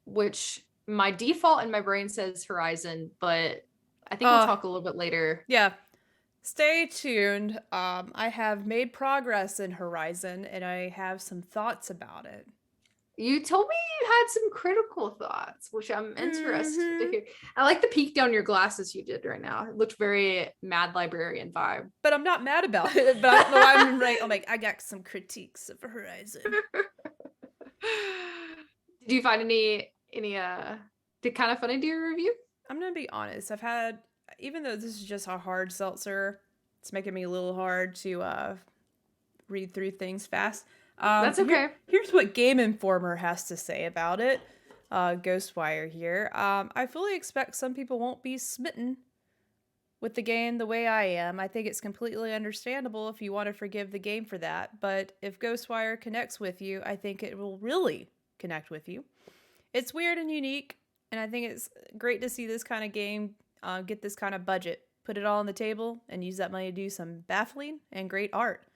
Which my default in my brain says Horizon, but I think we'll talk a little bit later. Yeah. Stay tuned. I have made progress in Horizon, and I have some thoughts about it. You told me you had some critical thoughts, which I'm interested to hear. I like the peek down your glasses you did right now. It looked very Mad Librarian vibe. But I'm not mad about it. But I'm right. I'm like, I got some critiques of Horizon. Did you find any did Kind of Funny do your review? I'm gonna be honest. I've had, even though this is just a hard seltzer, it's making me a little hard to read through things fast. That's okay. Here's what Game Informer has to say about it. Ghostwire here. I fully expect some people won't be smitten with the game the way I am. I think it's completely understandable if you want to forgive the game for that. But if Ghostwire connects with you, I think it will really connect with you. It's weird and unique, and I think it's great to see this kind of game get this kind of budget. Put it all on the table and use that money to do some baffling and great art.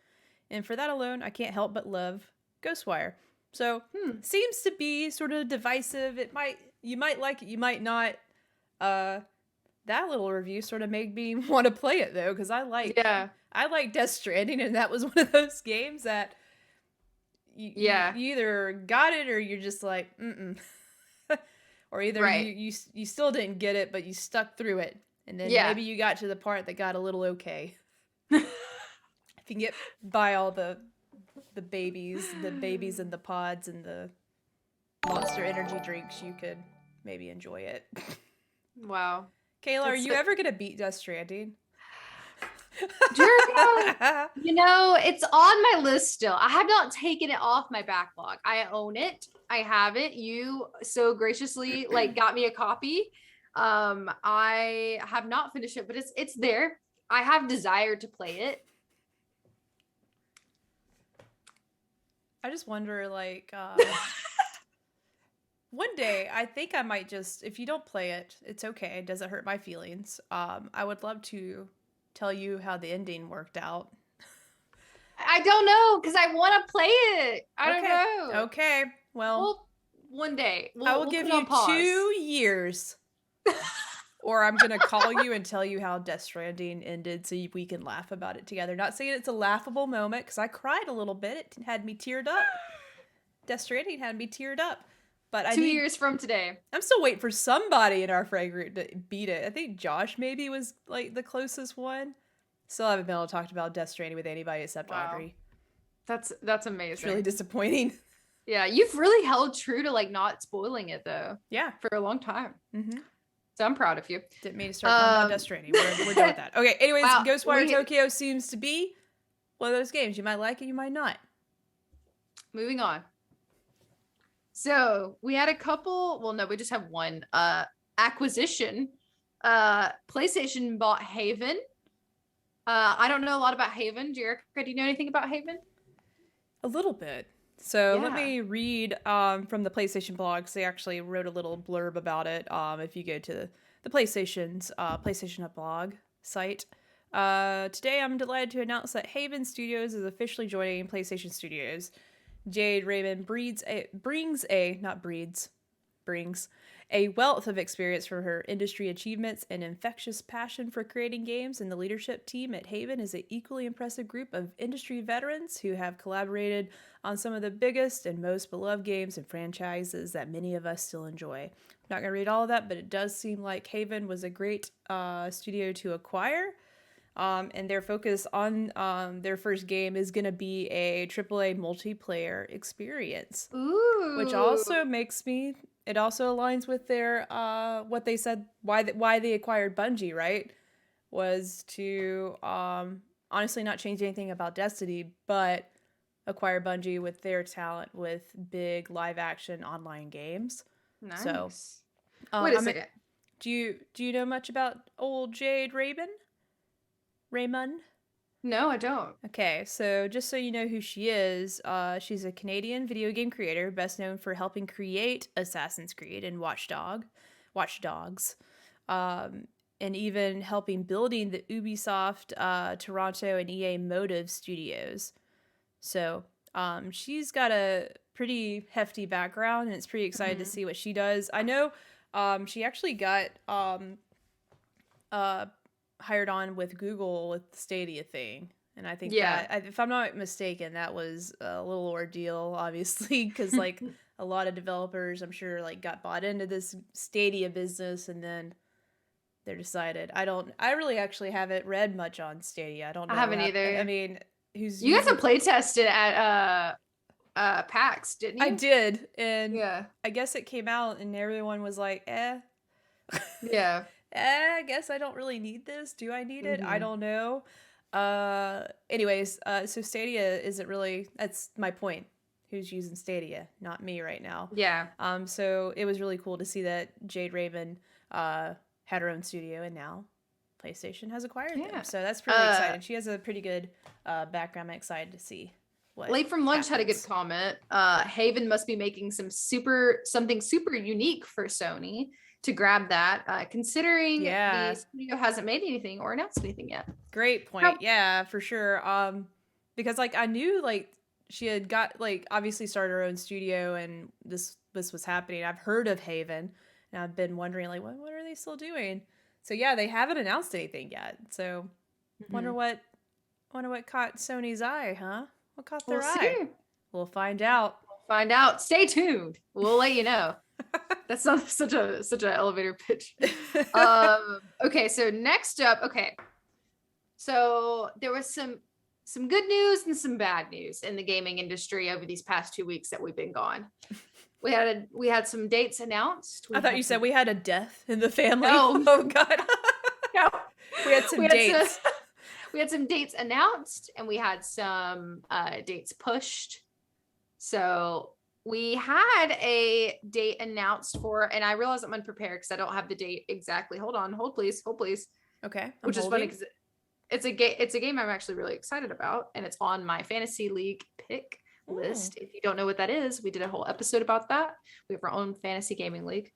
And for that alone, I can't help but love Ghostwire. So, seems to be sort of divisive. You might like it, you might not. That little review sort of made me want to play it though, because I like Death Stranding, and that was one of those games that you either got it or you're just like, or either you still didn't get it, but you stuck through it, and then maybe you got to the part that got a little okay. If you can get by all the babies in the pods and the Monster energy drinks, you could maybe enjoy it. Wow. Kayla, are you ever gonna beat Death Stranding? Jericho, it's on my list still. I have not taken it off my backlog. I own it. I have it. You so graciously got me a copy. I have not finished it, but it's there. I have desire to play it. I just wonder, one day, I think I might just, if you don't play it, it's okay. It doesn't hurt my feelings. I would love to tell you how the ending worked out. I don't know, because I want to play it. I don't know. Okay, well, one day. I will give you 2 years. Or I'm going to call you and tell you how Death Stranding ended so we can laugh about it together. Not saying it's a laughable moment, because I cried a little bit. It had me teared up. Death Stranding had me teared up. But 2 years from today. I'm still waiting for somebody in our friend group to beat it. I think Josh maybe was the closest one. Still haven't been able to talk about Death Stranding with anybody except Audrey. That's amazing. It's really disappointing. Yeah, you've really held true to not spoiling it though. Yeah, for a long time. Mm-hmm. So I'm proud of you. Didn't mean to start talking about Death Stranding. We're done with that. Okay. Anyways, Ghostwire Tokyo seems to be one of those games. You might like it, you might not. Moving on. So we had a couple. Well, no, we just have one acquisition. PlayStation bought Haven. I don't know a lot about Haven. Jericho, do you know anything about Haven? A little bit. So let me read from the PlayStation blog, because they actually wrote a little blurb about it. If you go to the PlayStation's PlayStation Up blog site. Today I'm delighted to announce that Haven Studios is officially joining PlayStation Studios. Jade Raymond brings a wealth of experience from her industry achievements and infectious passion for creating games, and the leadership team at Haven is an equally impressive group of industry veterans who have collaborated on some of the biggest and most beloved games and franchises that many of us still enjoy. I'm not going to read all of that, but it does seem like Haven was a great studio to acquire. And their focus on their first game is going to be a AAA multiplayer experience. Ooh. Which also makes me... It also aligns with their what they said, why they acquired Bungie, right? Was to honestly not change anything about Destiny, but acquire Bungie with their talent with big live-action online games. Nice. So, wait a second. Do you know much about old Jade Raymond? No, I don't. Okay, so just so you know who she is, she's a Canadian video game creator, best known for helping create Assassin's Creed and Watch Dogs, and even helping building the Ubisoft, Toronto, and EA Motive studios. So she's got a pretty hefty background, and it's pretty excited to see what she does. I know she actually got hired on with Google with the Stadia thing. And I think that, if I'm not mistaken, that was a little ordeal, obviously, because a lot of developers, I'm sure, got bought into this Stadia business, and then they decided. I really actually haven't read much on Stadia. I don't know. I haven't either. I mean, you guys have play tested at PAX, didn't you? I did, and I guess it came out, and everyone was like, "Eh." Yeah. I guess I don't really need this. Do I need it? I don't know. Anyways, so Stadia isn't really, that's my point. Who's using Stadia? Not me right now. Yeah. So it was really cool to see that Jade Raymond had her own studio, and now PlayStation has acquired them. So that's pretty exciting. She has a pretty good background. I'm excited to see what Late from Lunch happens. had a good comment. Haven must be making something super unique for Sony to grab that, considering the studio hasn't made anything or announced anything yet. Great point. Yeah, for sure. Because like I knew like she had got like obviously started her own studio, and this was happening. I've heard of Haven, and I've been wondering like what are they still doing? So yeah, they haven't announced anything yet. So wonder what caught Sony's eye, huh? What caught their eye? See. We'll find out. Stay tuned. We'll let you know. That's not such an elevator pitch. Okay, so next up, so there was some good news and some bad news in the gaming industry over these past 2 weeks that we've been gone. We had some dates announced. I thought you said we had a death in the family. No. Oh God. No. We had some dates. We had some dates announced, and we had some dates pushed. So we had a date announced for, and I realize I'm unprepared because I don't have the date exactly. Hold please. Okay. Which is funny because it's a game I'm actually really excited about, and it's on my fantasy league pick list. If you don't know what that is, we did a whole episode about that. We have our own fantasy gaming league.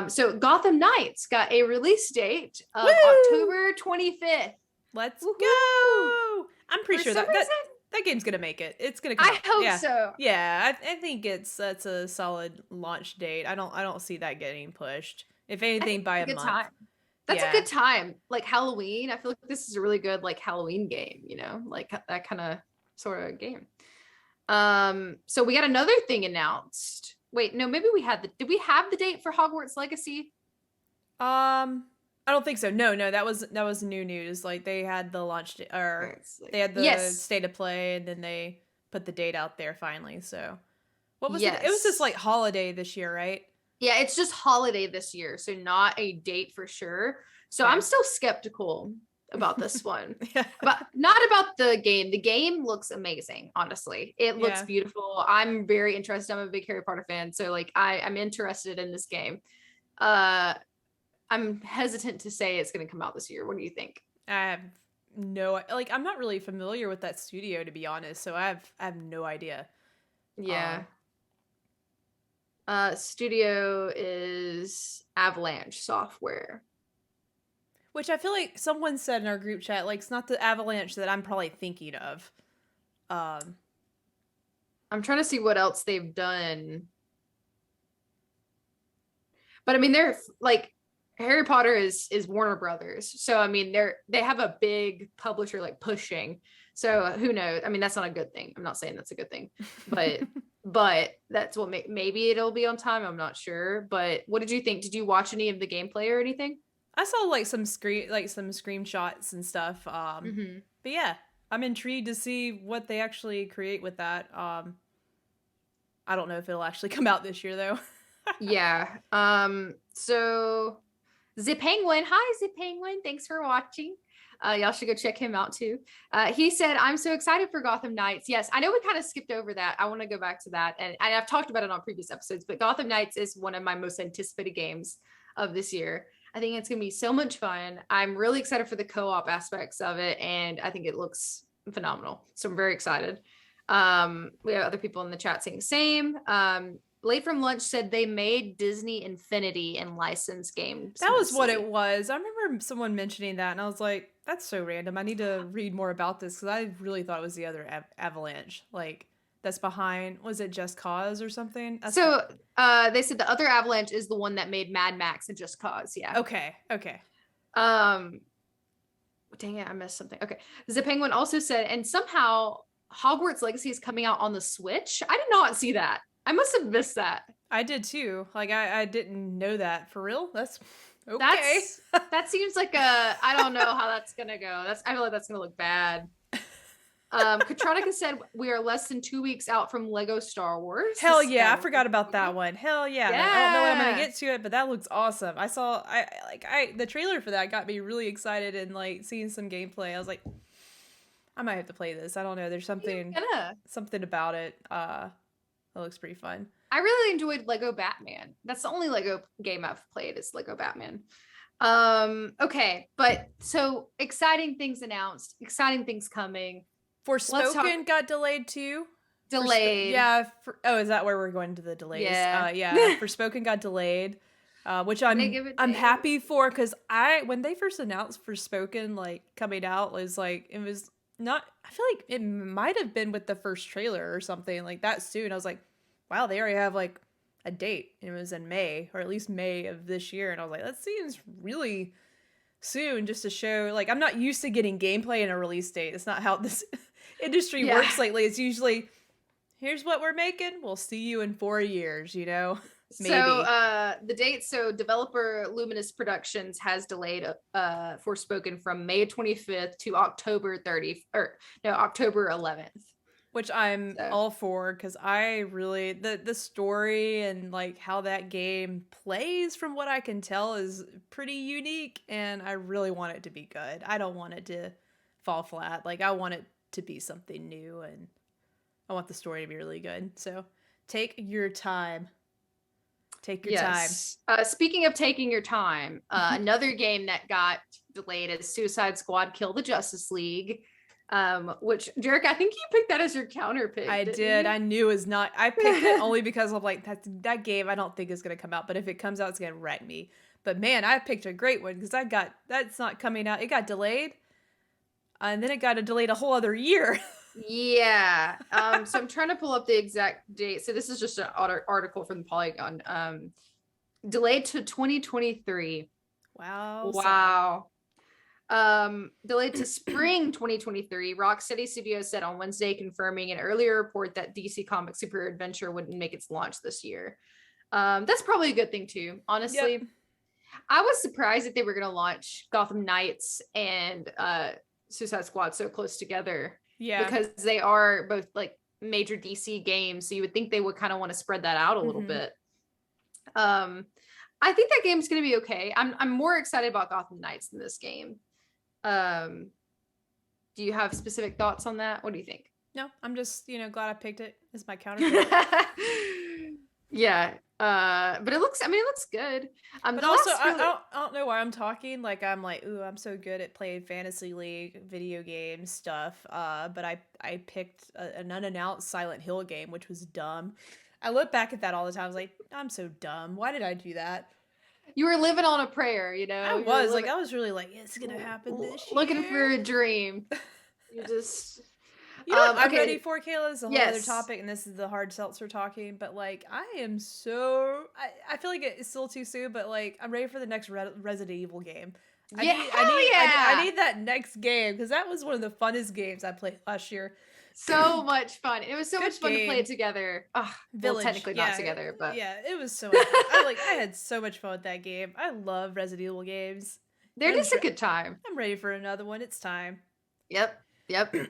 So Gotham Knights got a release date of October 25th. Let's go! I'm pretty sure that game's gonna make it. It's gonna come out. I hope so. Yeah, I think that's a solid launch date. I don't see that getting pushed. If anything, by a month. Time. That's a good time. Like Halloween. I feel like this is a really good like Halloween game, like that kind of sort of game. So we got another thing announced. Wait, no, maybe did we have the date for Hogwarts Legacy? I don't think so. No, that was new news. Like they had the launch date, or they had the state of play, and then they put the date out there finally. So what was it? It was just like holiday this year, right? Yeah, it's just holiday this year, so not a date for sure. So I'm still skeptical about this one. But not about the game. The game looks amazing, honestly. It looks beautiful. I'm very interested. I'm a big Harry Potter fan, so like I'm interested in this game. I'm hesitant to say it's going to come out this year. What do you think? I have I'm not really familiar with that studio, to be honest, so I have no idea. Yeah. Studio is Avalanche Software. Which I feel like someone said in our group chat, like it's not the Avalanche that I'm probably thinking of. I'm trying to see what else they've done. But I mean, they're like Harry Potter is Warner Brothers. So I mean, they have a big publisher like pushing. So who knows? I mean, that's not a good thing. I'm not saying that's a good thing, but but that's what maybe it'll be on time. I'm not sure. But what did you think? Did you watch any of the gameplay or anything? I saw like some screenshots and stuff. But yeah, I'm intrigued to see what they actually create with that. I don't know if it'll actually come out this year though. Yeah. So Zip Penguin. Hi, Zip Penguin. Thanks for watching. Y'all should go check him out too. He said, I'm so excited for Gotham Knights. Yes, I know we kind of skipped over that. I want to go back to that. And I've talked about it on previous episodes, but Gotham Knights is one of my most anticipated games of this year. I think it's going to be so much fun. I'm really excited for the co-op aspects of it, and I think it looks phenomenal. So I'm very excited. We have other people in the chat saying the same. Late from Lunch said they made Disney Infinity and licensed games. That was what it was. I remember someone mentioning that, and I was like, that's so random. I need to read more about this, because I really thought it was the other Avalanche. Like, that's behind, was it Just Cause or something? They said the other Avalanche is the one that made Mad Max and Just Cause. Yeah. Okay. Dang it, I missed something. Okay. The Penguin also said, and somehow Hogwarts Legacy is coming out on the Switch. I did not see that. I must have missed that. I did too. Like I didn't know that. For real? That's okay. That seems like I don't know how that's gonna go. I feel like that's gonna look bad. Katronica said we are less than 2 weeks out from Lego Star Wars. Hell yeah, I forgot about that one. Hell yeah. I don't know when I'm gonna get to it, but that looks awesome. I saw the trailer for that got me really excited, and like seeing some gameplay. I was like, I might have to play this. I don't know. There's something about it. It looks pretty fun. I really enjoyed Lego Batman. That's the only Lego game I've played is Lego Batman. Okay, but so exciting things announced, exciting things coming. Forspoken got delayed too. Delayed. Is that where we're going to the delays? Yeah. Forspoken got delayed. Which I'm happy for, because when they first announced Forspoken like coming out, it was not, I feel like it might have been with the first trailer or something like that soon. I was like, wow, they already have like a date, and it was in May, or at least May of this year, and I was like, that seems really soon, just to show, like, I'm not used to getting gameplay in a release date. It's not how this industry works lately. It's usually, here's what we're making, we'll see you in 4 years, you know. Maybe. So the date, developer Luminous Productions has delayed Forspoken from May 25th to October 11th. Which I'm all for, because I really, the story and like how that game plays, from what I can tell, is pretty unique, and I really want it to be good. I don't want it to fall flat. Like, I want it to be something new, and I want the story to be really good. So take your time. Take your time. Speaking of taking your time, another game that got delayed is Suicide Squad Kill the Justice League. Which, Jerick, I think you picked that as your counter pick. I did. You? I knew it was not. I picked it only because of like that game I don't think is going to come out, but if it comes out, it's going to wreck me. But man, I picked a great one, because that's not coming out. It got delayed, and then it got delayed a whole other year. Yeah. So I'm trying to pull up the exact date. So this is just an article from the Polygon. Delayed to 2023. Wow. Delayed to spring 2023. Rocksteady Studios said on Wednesday, confirming an earlier report that DC Comics Super Adventure wouldn't make its launch this year. That's probably a good thing too, honestly. Yep. I was surprised that they were going to launch Gotham Knights and Suicide Squad so close together. Yeah, because they are both like major DC games, so you would think they would kind of want to spread that out a little bit. I think that game's going to be okay. I'm more excited about Gotham Knights than this game. Do you have specific thoughts on that? What do you think? No, I'm just, glad I picked it as my counter. Yeah. But it looks good. But also, I don't know why I'm talking like I'm like, ooh, I'm so good at playing Fantasy League video game stuff. But I picked an unannounced Silent Hill game, which was dumb. I look back at that all the time. I was like, I'm so dumb. Why did I do that? You were living on a prayer, I was really like, it's gonna happen this year. Looking for a dream. You just. You know what I'm ready for, Kayla? This is a whole other topic, and this is the hard seltzer talking, but like, I am so, I feel like it's still too soon, but like, I'm ready for the next Resident Evil game. I need that next game, because that was one of the funnest games I played last year. So much fun. It was so much fun to play it together. Well, technically not together, but yeah, it was so much fun. I had so much fun with that game. I love Resident Evil games. They're just a good time. I'm ready for another one. It's time. Yep.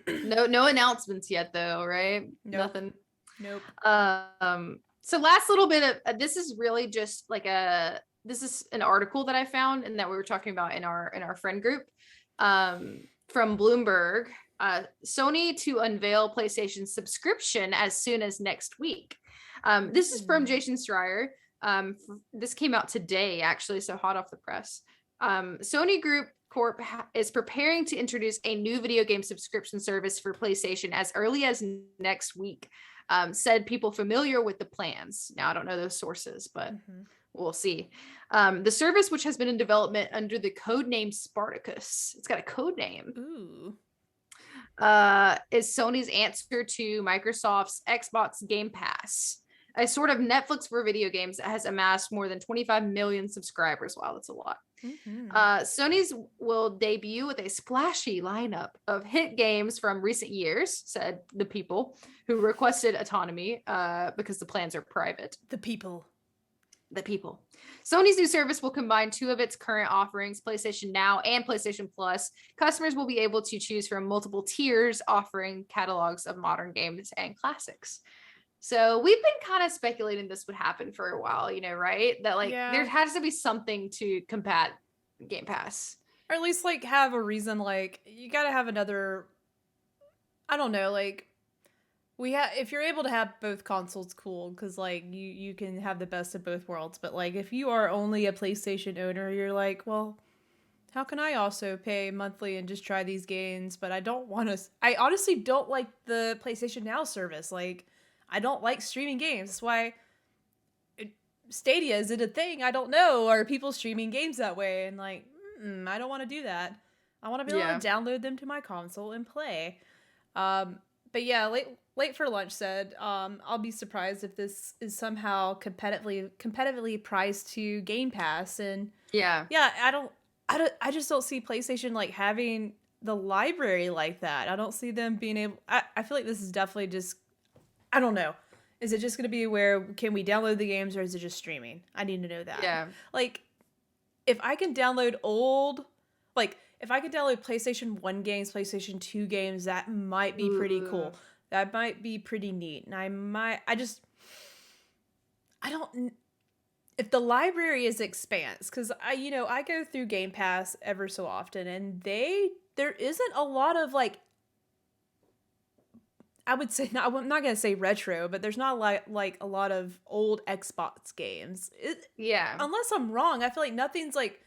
No announcements yet though, right? Nope. Nothing. Nope. So last little bit of this is really just like this is an article that I found and that we were talking about in our friend group from Bloomberg. Sony to unveil PlayStation subscription as soon as next week. This is from Jason Schreier. This came out today, actually, so hot off the press. Sony Group Corp is preparing to introduce a new video game subscription service for PlayStation as early as next week, said people familiar with the plans. Now, I don't know those sources, but we'll see. The service, which has been in development under the code name Spartacus, it's got a code name. Ooh. Is Sony's answer to Microsoft's Xbox Game Pass, a sort of Netflix for video games that has amassed more than 25 million subscribers. Wow, that's a lot. Sony's will debut with a splashy lineup of hit games from recent years, said the people who requested autonomy because the plans are private. The people. Sony's new service will combine two of its current offerings, PlayStation Now and PlayStation Plus. Customers will be able to choose from multiple tiers offering catalogs of modern games and classics. So we've been kind of speculating this would happen for a while, right? That there has to be something to combat Game Pass. Or at least have a reason, you got to have another I don't know, like if you're able to have both consoles, cool, because like you can have the best of both worlds. But like if you are only a PlayStation owner, you're like, well, how can I also pay monthly and just try these games? But I don't want to. I honestly don't like the PlayStation Now service. Like, I don't like streaming games. That's why Stadia, is it a thing? I don't know. Are people streaming games that way? And like, I don't want to do that. I want to be able to download them to my console and play. But yeah, late for lunch said, I'll be surprised if this is somehow competitively priced to Game Pass. And yeah, I just don't see PlayStation like having the library like that. I don't see them being able. I feel like this is definitely just. I don't know. Is it just going to be where can we download the games or is it just streaming? I need to know that. Yeah. Like, if I can download if I could download PlayStation 1 games, PlayStation 2 games, that might be pretty cool. That might be pretty neat. And if the library is expanse, because I go through Game Pass ever so often, and there isn't a lot of like, I would say, I'm not gonna say retro, but there's not like a lot of old Xbox games. Unless I'm wrong, I feel like nothing's like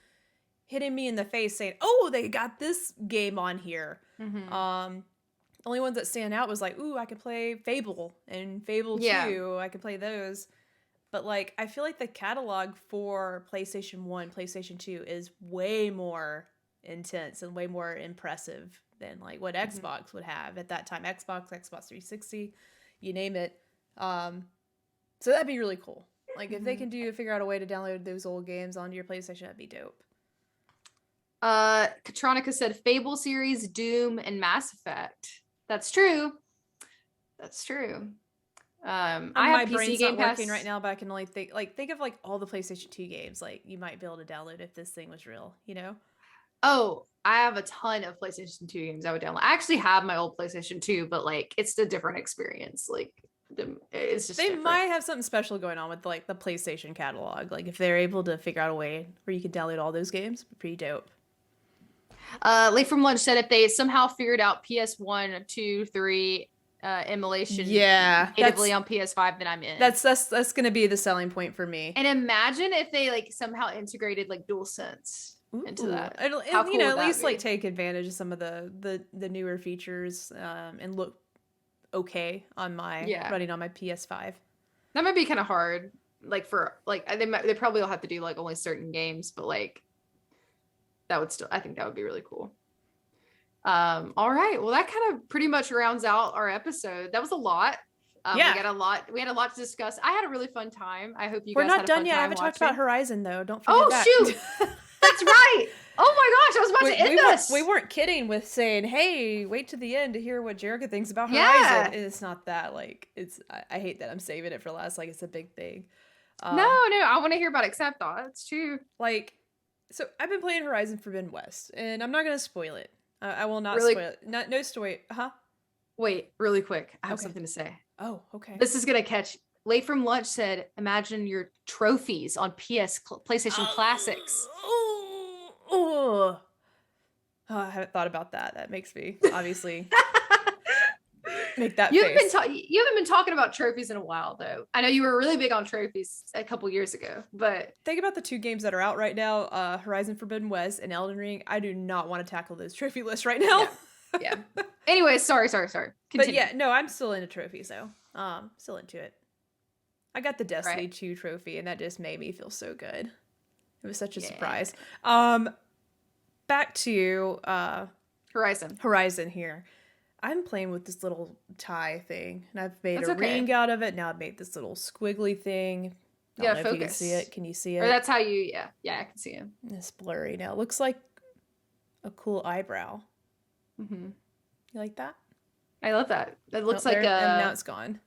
hitting me in the face saying, "Oh, they got this game on here." Mm-hmm. Only ones that stand out was like, "Ooh, I could play Fable and Fable 2. I could play those." But like, I feel like the catalog for PlayStation 1, PlayStation 2 is way more intense and way more impressive than like what Xbox would have at that time. Xbox 360, you name it. So that'd be really cool. Like if they can figure out a way to download those old games onto your PlayStation, that'd be dope. Katronica said Fable series, Doom, and Mass Effect. That's true. I have my PC brain's Game not Pass working right now, but I can only think of like all the PlayStation 2 games like you might be able to download if this thing was real, you know? Oh, I have a ton of PlayStation 2 games I would download. I actually have my old PlayStation 2, but like it's a different experience. Like it's just they might have something special going on with like the PlayStation catalog. Like if they're able to figure out a way where you can download all those games, pretty dope. Late from Lunch said if they somehow figured out PS1, 2, 3 emulation natively on PS5, then I'm in. That's gonna be the selling point for me. And imagine if they like somehow integrated like DualSense into that. It'll cool at least like take advantage of some of the newer features and look okay on running on my PS5. That might be kind of hard. Like for like they probably will have to do like only certain games, but like I think that would be really cool. All right. Well, that kind of pretty much rounds out our episode. That was a lot. We had a lot to discuss. I had a really fun time. I hope We're guys not had a done fun yet. time I haven't talked about Horizon though. Don't forget that. Oh shoot. That's right. Oh my gosh, I was about to end this. We weren't kidding with saying, "Hey, wait to the end to hear what Jerica thinks about Horizon." It's not that. Like, I hate that I'm saving it for last. Like, it's a big thing. No, I want to hear about Accept Thoughts too. Like, so I've been playing Horizon Forbidden West, and I'm not gonna spoil it. I will not spoil it. No story. Huh? Wait, really quick. I have something to say. Oh, okay. This is gonna catch. Late from Lunch said, "Imagine your trophies on PlayStation Classics." Oh, I haven't thought about that. That makes me obviously make that you face. You haven't been talking about trophies in a while, though. I know you were really big on trophies a couple years ago, but think about the two games that are out right now: Horizon Forbidden West and Elden Ring. I do not want to tackle those trophy lists right now. Yeah. Anyway, sorry. Continue. But yeah, no, I'm still into trophies though. Still into it. I got the Destiny 2 trophy, and that just made me feel so good. It was such a surprise. Back to Horizon here. I'm playing with this little tie thing, and I've made a ring out of it. Now I've made this little squiggly thing. I don't know if you can see it. Can you see it? Or that's how you, I can see it. It's blurry now. It looks like a cool eyebrow. Mm-hmm. You like that? I love that. It looks like and now it's gone.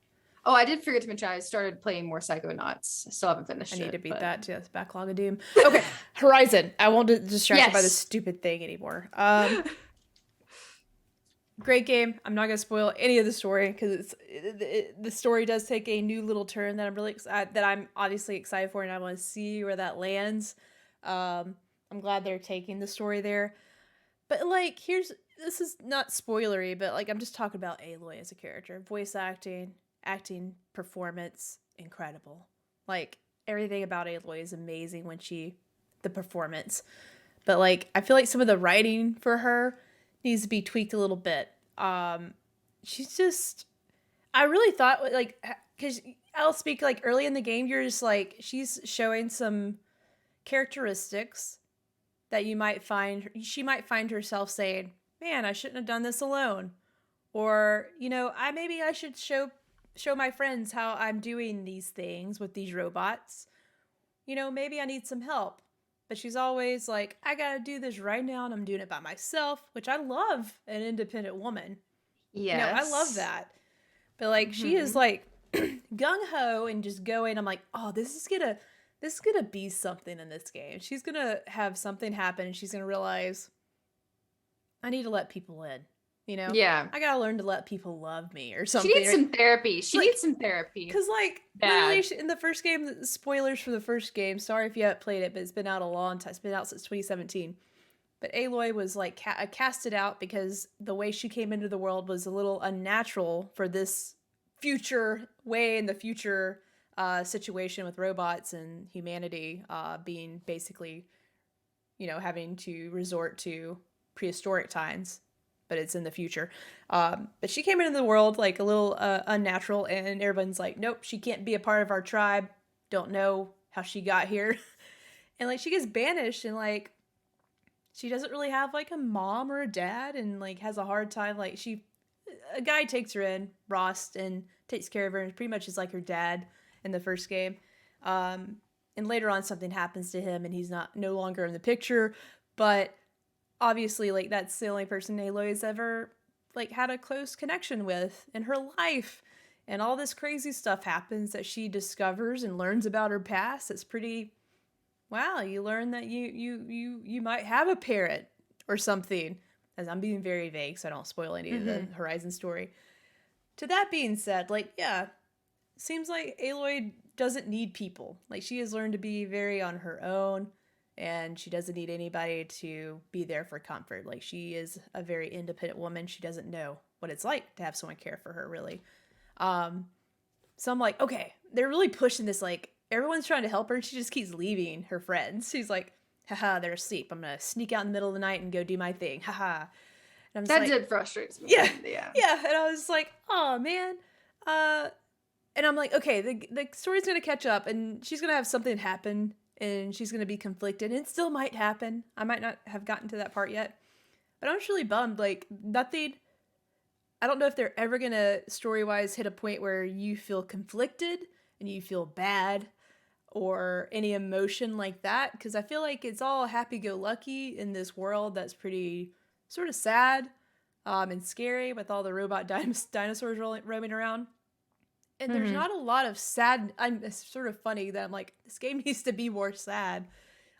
Oh, I did forget to mention I started playing more Psychonauts. I still haven't finished it. I need to beat that too. That's backlog of doom. Okay, Horizon. I won't get distracted by this stupid thing anymore. Great game. I'm not gonna spoil any of the story because the story does take a new little turn that I'm really excited. That I'm obviously excited for, and I want to see where that lands. I'm glad they're taking the story there. But like, this is not spoilery, but like, I'm just talking about Aloy as a character. Voice acting, performance, incredible. Like, everything about Aloy is amazing the performance. But like, I feel like some of the writing for her needs to be tweaked a little bit. She's just, I really thought like, because I'll speak like early in the game, you're just like, she's showing some characteristics that she might find herself saying, man, I shouldn't have done this alone. Or, maybe I should show my friends how I'm doing these things with these robots. Maybe I need some help. But she's always like, I gotta do this right now, and I'm doing it by myself, which I love an independent woman. Yes. I love that. But like, she is like gung-ho and just going, I'm like, oh, this is gonna be something in this game. She's gonna have something happen, and she's gonna realize, I need to let people in. Yeah. I gotta learn to let people love me or something. She needs some therapy. She needs some therapy. Because, like, literally in the first game, spoilers for the first game. Sorry if you haven't played it, but it's been out a long time. It's been out since 2017. But Aloy was, like, casted out because the way she came into the world was a little unnatural for this future way in the future situation with robots and humanity being basically, having to resort to prehistoric times. But it's in the future. But she came into the world like a little unnatural, and everyone's like, nope, she can't be a part of our tribe. Don't know how she got here. And like, she gets banished, and like, she doesn't really have like a mom or a dad, and like has a hard time. Like, a guy takes her in, Rost, and takes care of her, and pretty much is like her dad in the first game. And later on, something happens to him, and he's no longer in the picture. But obviously, like, that's the only person Aloy's ever, like, had a close connection with in her life. And all this crazy stuff happens that she discovers and learns about her past. It's pretty, wow, you learn that you might have a parent or something. As I'm being very vague, so I don't spoil any of the Horizon story. To that being said, like, yeah, seems like Aloy doesn't need people. Like, she has learned to be very on her own. And she doesn't need anybody to be there for comfort. Like, she is a very independent woman. She doesn't know what it's like to have someone care for her, really. So I'm like, okay, they're really pushing this, like, everyone's trying to help her, and she just keeps leaving her friends. She's like, haha, they're asleep. I'm going to sneak out in the middle of the night and go do my thing. Haha. And that did frustrate me. Yeah. And I was like, oh, man. And I'm like, okay, the story's going to catch up, and she's going to have something happen, and she's going to be conflicted, and it still might happen. I might not have gotten to that part yet. But I'm just really bummed. Like, nothing... I don't know if they're ever going to, story-wise, hit a point where you feel conflicted and you feel bad or any emotion like that. Because I feel like it's all happy-go-lucky in this world that's pretty sort of sad and scary with all the robot dinosaurs roaming around. And there's not a lot of sad... It's sort of funny that I'm like, this game needs to be more sad.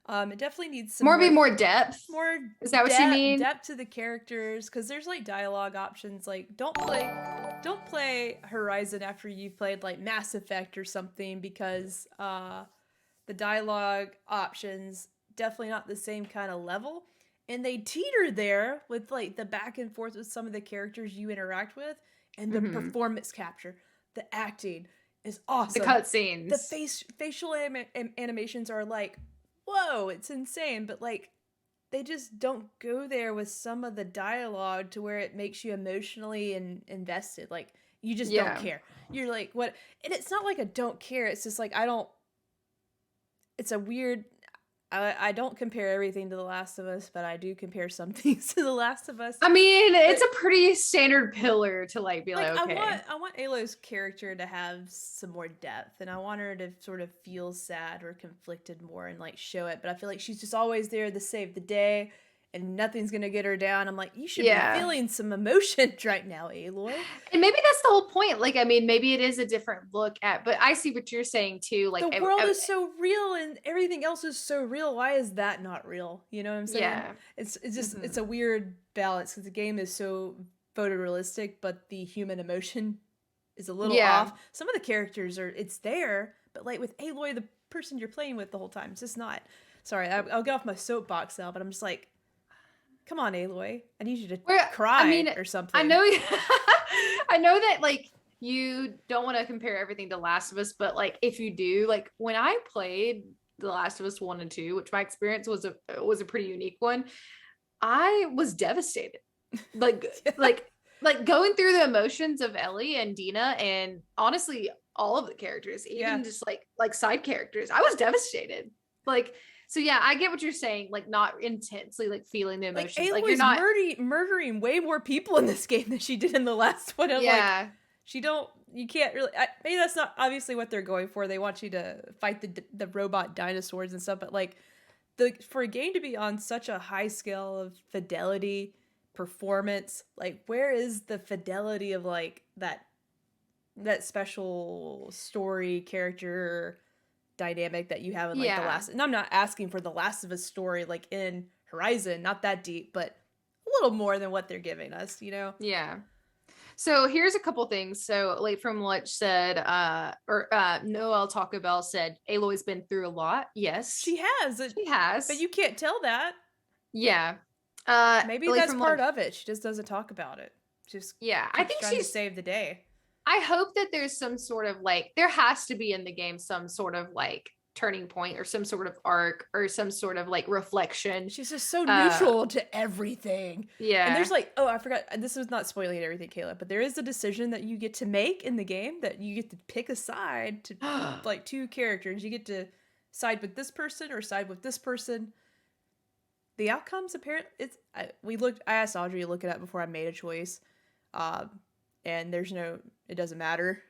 It definitely needs some more depth. More is that what you mean? Depth to the characters, because there's like dialogue options. Like, don't play Horizon after you've played like Mass Effect or something, because the dialogue options definitely not the same kind of level, and they teeter there with like the back and forth with some of the characters you interact with, and the performance capture. The acting is awesome. The cutscenes. The facial animations are like, whoa, it's insane. But like, they just don't go there with some of the dialogue to where it makes you emotionally invested. Like, you just don't care. You're like, what? And it's not like a don't care. It's just like, it's a weird... I don't compare everything to The Last of Us, but I do compare some things to The Last of Us. I mean, it's a pretty standard pillar to like be like, okay. I want Aloy's character to have some more depth, and I want her to sort of feel sad or conflicted more and like show it. But I feel like she's just always there to save the day, and nothing's gonna get her down. I'm like, you should be feeling some emotion right now, Aloy. And maybe that's the whole point. Like, I mean, maybe it is a different look at, but I see what you're saying too. Like, the world is so real and everything else is so real. Why is that not real? You know what I'm saying? Yeah. It's just, it's a weird balance, because the game is so photorealistic, but the human emotion is a little off. Some of the characters it's there, but like with Aloy, the person you're playing with the whole time, it's just not. Sorry, I'll get off my soapbox now, but I'm just like, Come on, Aloy. I need you to cry or something. I know I know that like you don't want to compare everything to Last of Us, but like if you do, like when I played The Last of Us 1 and 2, which my experience was a pretty unique one, I was devastated. Like like going through the emotions of Ellie and Dina, and honestly all of the characters, even just like side characters. I was devastated. Like, so yeah, I get what you're saying, like not intensely like feeling the emotions. Like you're not murdering way more people in this game than she did in the last one. I'm like, you can't really, maybe that's not obviously what they're going for. They want you to fight the robot dinosaurs and stuff, but like for a game to be on such a high scale of fidelity, performance, like where is the fidelity of like that special story character dynamic that you have in like the last, and I'm not asking for the Last of Us story like in Horizon, not that deep, but a little more than what they're giving us, you know? Yeah. So here's a couple things. So Late from Lunch said, Noel Taco Bell said, Aloy's been through a lot. Yes. She has. She has. But you can't tell that. Yeah. Maybe that's part of it. She just doesn't talk about it. Just I think she's trying to save the day. I hope that there's some sort of like, there has to be in the game some sort of like turning point or some sort of arc or some sort of like reflection. She's just so neutral to everything. Yeah. And there's like, oh, I forgot, this is not spoiling everything, Kayla, but there is a decision that you get to make in the game that you get to pick a side to like two characters. You get to side with this person or side with this person. The outcomes apparently, I asked Audrey to look it up before I made a choice. And it doesn't matter.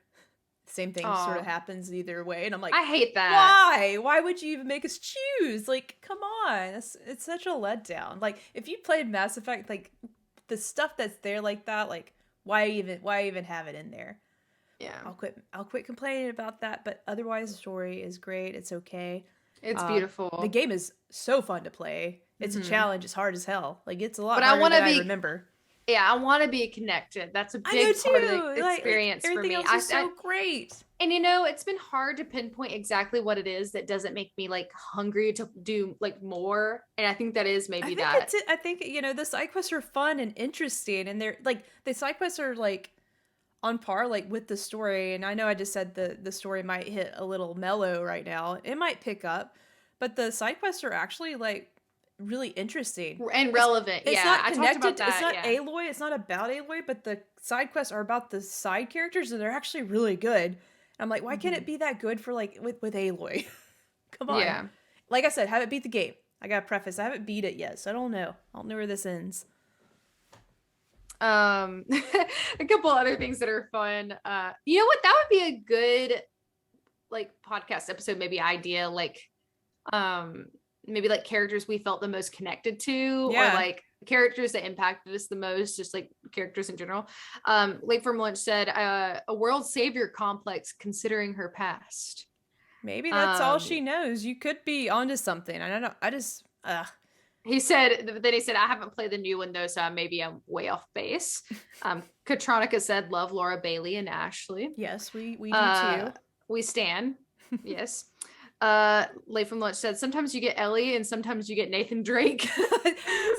Same thing sort of happens either way. And I'm like, I hate that. Why would you even make us choose? Like, come on. It's such a letdown. Like, if you played Mass Effect, like the stuff that's there like that, like why even have it in there? Yeah. I'll quit complaining about that. But otherwise the story is great. It's okay. It's beautiful. The game is so fun to play. It's a challenge. It's hard as hell. Like, it's a lot but harder than I remember. Yeah, I want to be connected. That's a big part of the experience for me. Everything else is so great. And it's been hard to pinpoint exactly what it is that doesn't make me like hungry to do like more. And I think that is maybe that. I think the side quests are fun and interesting, and they're like the side quests are like on par like with the story. And I know I just said the story might hit a little mellow right now. It might pick up, but the side quests are actually like really interesting and relevant. It's not connected. I talked about that. It's not Aloy. It's not about Aloy, but the side quests are about the side characters, and they're actually really good. I'm like, why can't it be that good for like with Aloy? Come on. Yeah. Like I said, haven't beat the game. I gotta preface, I haven't beat it yet, so I don't know. I don't know where this ends. A couple other things that are fun. You know what? That would be a good like podcast episode, maybe idea. Like, maybe like characters we felt the most connected to, or like characters that impacted us the most, just like characters in general. Late from Lunch said, a world savior complex considering her past. Maybe that's all she knows. You could be onto something. I don't know. He said, I haven't played the new one though, so maybe I'm way off base. Katronica said, love Laura Bailey and Ashley. Yes, we do too. We stan. Yes. Late from Lunch said, sometimes you get Ellie and sometimes you get Nathan Drake.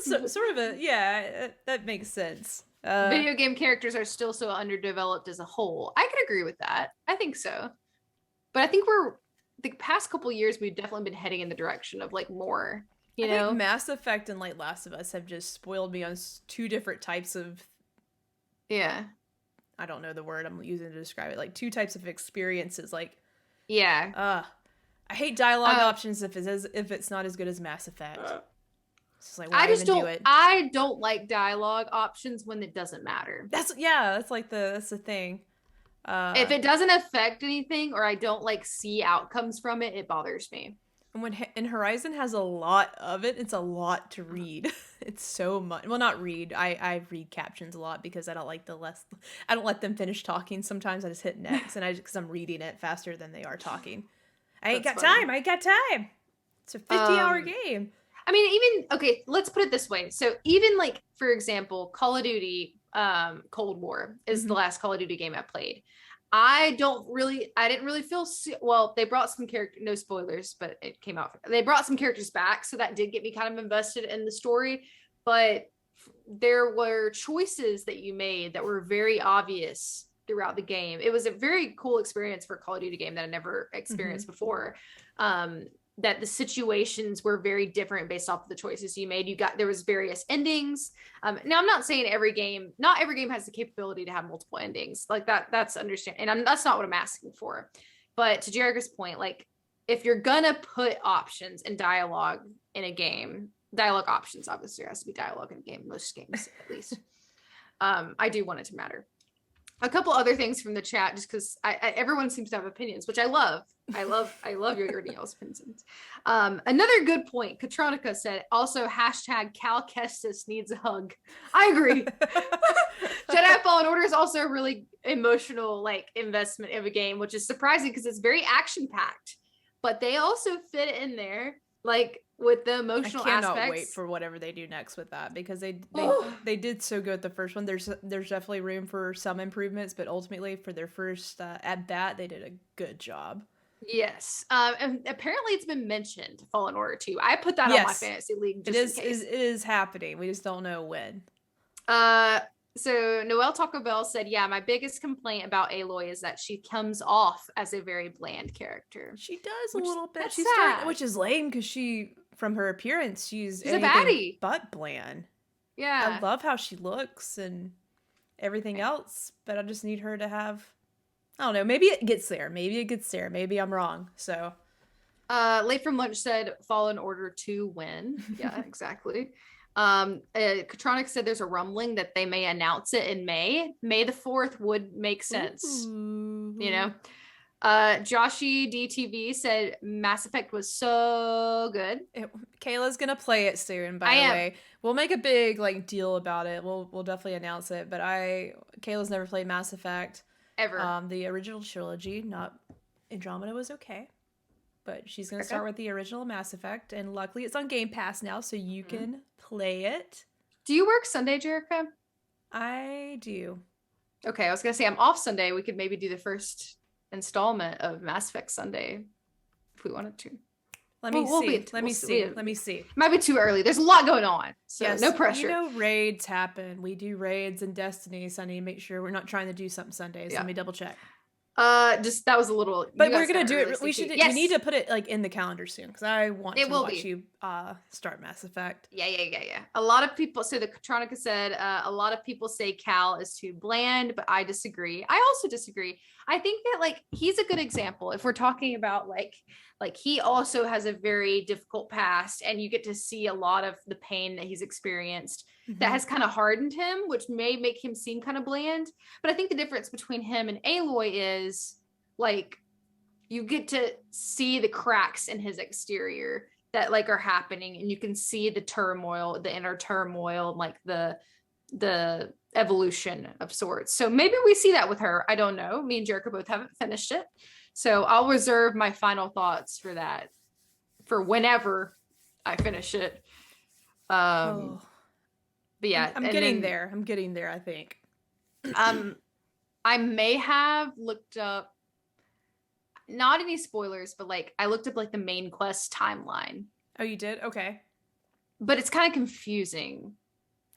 Sort of that makes sense. Video game characters are still so underdeveloped as a whole. I could agree with that. I think so. But I think the past couple years, we've definitely been heading in the direction of like more, I think Mass Effect and like Last of Us have just spoiled me on two different types of, I don't know the word I'm using to describe it, like two types of experiences. Like, I hate dialogue options if it's not as good as Mass Effect. It's just like, why even do it? I don't like dialogue options when it doesn't matter. That's the thing. If it doesn't affect anything or I don't like see outcomes from it, it bothers me. And Horizon has a lot of it. It's a lot to read. It's so much. Well, not read. I read captions a lot because I don't like I don't let them finish talking. Sometimes I just hit next because I'm reading it faster than they are talking. I ain't got time. It's a 50-hour game. I mean, even, let's put it this way. So even like, for example, Call of Duty Cold War is the last Call of Duty game I played. I didn't really feel, they brought some no spoilers, but it came out. They brought some characters back. So that did get me kind of invested in the story. But there were choices that you made that were very obvious throughout the game. It was a very cool experience for a Call of Duty game that I never experienced before. That the situations were very different based off of the choices you made. There was various endings. Now I'm not saying not every game has the capability to have multiple endings like that. That's understand. And that's not what I'm asking for. But to Jericho's point, like if you're gonna put options and dialogue in a game, dialogue options, obviously there has to be dialogue in a game, most games at least. I do want it to matter. A couple other things from the chat, just because everyone seems to have opinions, which I love. I love your opinions. Another good point. Katronica said, also hashtag Cal Kestis needs a hug. I agree. Jedi Fallen Order is also a really emotional like investment of a game, which is surprising because it's very action packed, but they also fit in there like with the emotional aspects. I cannot wait for whatever they do next with that because they did so good with the first one. There's definitely room for some improvements, but ultimately for their first at bat, they did a good job. Yes. And apparently it's been mentioned, Fallen Order 2. I put that on my fantasy league just in case. It is happening. We just don't know when. So Noelle Taco Bell said, yeah, my biggest complaint about Aloy is that she comes off as a very bland character. She does a little bit. She's sad. Which is lame because from her appearance, she's a baddie. But bland. Yeah. I love how she looks and everything else, but I just need her to have, I don't know, maybe it gets there. Maybe I'm wrong. So. Late from Lunch said Fallen Order 2 win. Yeah, exactly. Katronic said there's a rumbling that they may announce it in May. May the 4th would make sense. Ooh. You know? Joshi DTV said Mass Effect was so good. Kayla's gonna play it soon, by the way. We'll make a big like deal about it. We'll definitely announce it. But Kayla's never played Mass Effect. Ever. The original trilogy, not Andromeda, was okay. But she's gonna start with the original Mass Effect, and luckily it's on Game Pass now, so you can play it. Do you work Sunday, Jerica? I do. Okay, I was gonna say I'm off Sunday. We could maybe do the first installment of Mass Effect Sunday if we wanted to. Let me see. Might be too early. There's a lot going on, so yes, no pressure. You know, raids happen. We do raids in Destiny, so I need to make sure we're not trying to do something Sundays. Yeah. Let me double check. Just that was a little. But we're gonna do it. We need to put it like in the calendar soon because I want to watch you start Mass Effect. Yeah. A lot of people. So the Katronica said a lot of people say Cal is too bland, but I disagree. I also disagree. I think that like he's a good example if we're talking about like he also has a very difficult past, and you get to see a lot of the pain that he's experienced. That has kind of hardened him, which may make him seem kind of bland. But I think the difference between him and Aloy is like you get to see the cracks in his exterior that like are happening, and you can see the turmoil, the inner turmoil, like the evolution of sorts. So maybe we see that with her. I don't know. Me and Jericho both haven't finished it. So I'll reserve my final thoughts for that for whenever I finish it. But yeah, I'm getting there, I think. I may have looked up, not any spoilers, but like I looked up like the main quest timeline. Oh, you did? Okay. But it's kind of confusing.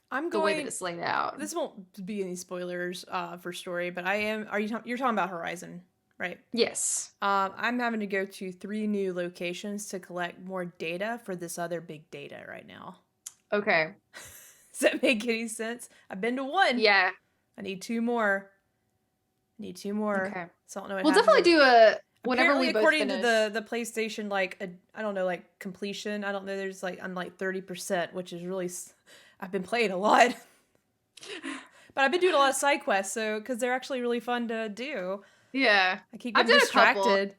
The way that it's laid out. This won't be any spoilers for story, but you're talking about Horizon, right? Yes. I'm having to go to 3 new locations to collect more data for this other big data right now. Okay. Does that make any sense? I've been to 1. Yeah. I need 2 more. Okay. So I don't know what we'll definitely do a whenever apparently, we both according finish. to the PlayStation, I don't know, like completion. I don't know. There's like I'm like 30%, which is really. I've been playing a lot, but I've been doing a lot of side quests. So because they're actually really fun to do. Yeah. I keep getting distracted.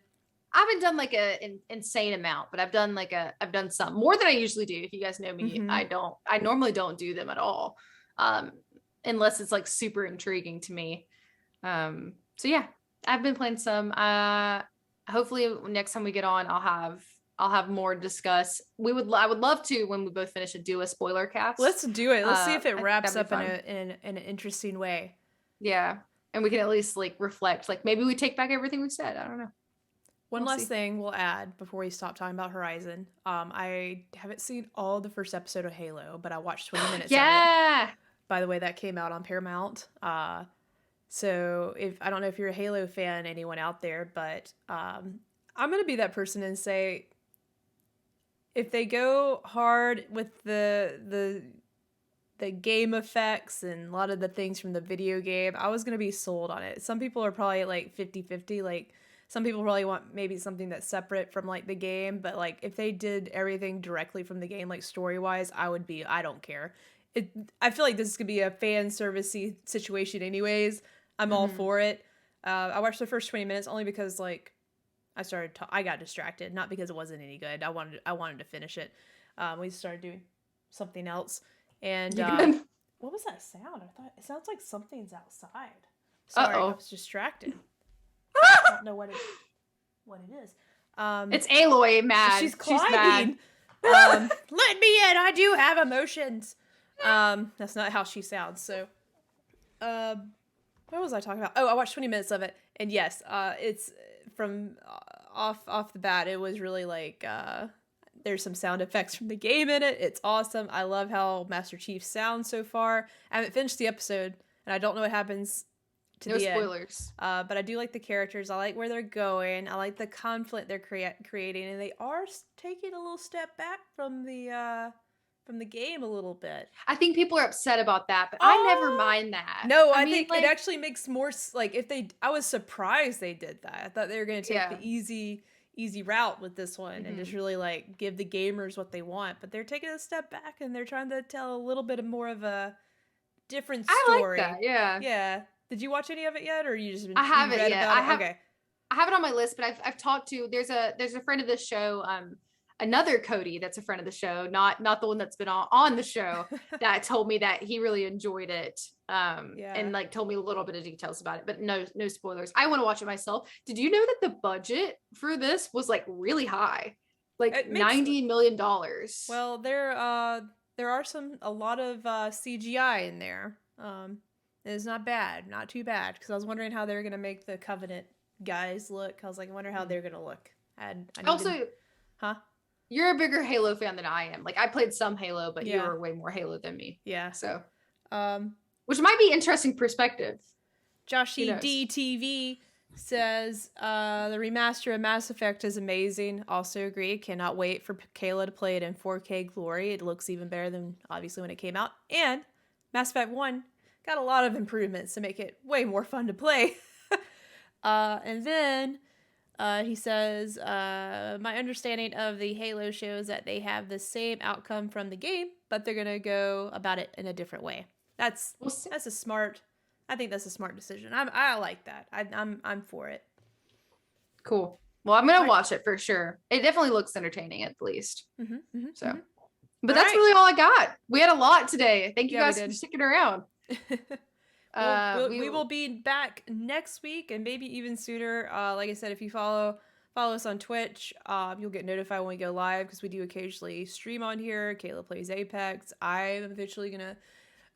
I haven't done like an insane amount, but I've done some more than I usually do. If you guys know me, I normally don't do them at all. Unless it's like super intriguing to me. So yeah, I've been playing some, hopefully next time we get on, I'll have more to discuss. I would love to, when we both finish, do a spoiler cast. Let's do it. Let's see if it wraps up in an interesting way. Yeah. And we can at least like reflect, like maybe we take back everything we said. I don't know. One last thing we'll add before we stop talking about Horizon. I haven't seen all the first episode of Halo, but I watched 20 minutes of it. By the way, that came out on Paramount. So I don't know if you're a Halo fan, anyone out there, but I'm going to be that person and say, if they go hard with the game effects and a lot of the things from the video game, I was going to be sold on it. Some people are probably like 50-50, like some people probably want maybe something that's separate from like the game, but like if they did everything directly from the game, like story-wise, I don't care. I feel like this is going to be a fan servicey situation anyways. I'm all for it. I watched the first 20 minutes only because like I got distracted, not because it wasn't any good. I wanted to finish it. We started doing something else. And what was that sound? I thought it sounds like something's outside. Sorry, I was distracted. I don't know what it is. It's Aloy mad. She's climbing. Let me in. I do have emotions. That's not how she sounds. So, what was I talking about? Oh, I watched 20 minutes of it, and yes, it's from off the bat. It was really like there's some sound effects from the game in it. It's awesome. I love how Master Chief sounds so far. I haven't finished the episode, and I don't know what happens to the spoilers. But I do like the characters. I like where they're going. I like the conflict they're creating, and they are taking a little step back from the game a little bit. I think people are upset about that, but I never mind that. No, I think like, it actually makes more like I was surprised they did that. I thought they were going to take the easy route with this one and just really like give the gamers what they want, but they're taking a step back and they're trying to tell a little bit more of a different story. I like that. Yeah. Did you watch any of it yet, or you just been? I haven't yet. I have it on my list, but I've talked to. There's a friend of the show, another Cody that's a friend of the show, not the one that's been on the show, that told me that he really enjoyed it. And like told me a little bit of details about it, but no spoilers. I want to watch it myself. Did you know that the budget for this was like really high, like $90 million? Well, there are a lot of CGI in there. It's not bad, not too bad, because I was wondering how they're gonna make the Covenant guys look. I was like, I wonder how they're gonna look. You're a bigger Halo fan than I am. Like I played some Halo, but you're way more Halo than me. Yeah. So, which might be interesting perspective. Joshy DTV says the remaster of Mass Effect is amazing. Also agree. Cannot wait for Kayla to play it in 4K glory. It looks even better than obviously when it came out. And Mass Effect 1 got a lot of improvements to make it way more fun to play. And then he says, my understanding of the Halo shows that they have the same outcome from the game, but they're going to go about it in a different way. I think that's a smart decision. I like that. I'm for it. Cool. Well, I'm going to watch it for sure. It definitely looks entertaining at least. But that's really all I got. We had a lot today. Thank you guys for sticking around. We will be back next week and maybe even sooner. Like I said, if you follow us on Twitch, you'll get notified when we go live, because we do occasionally stream on here. Kayla plays Apex. I'm eventually gonna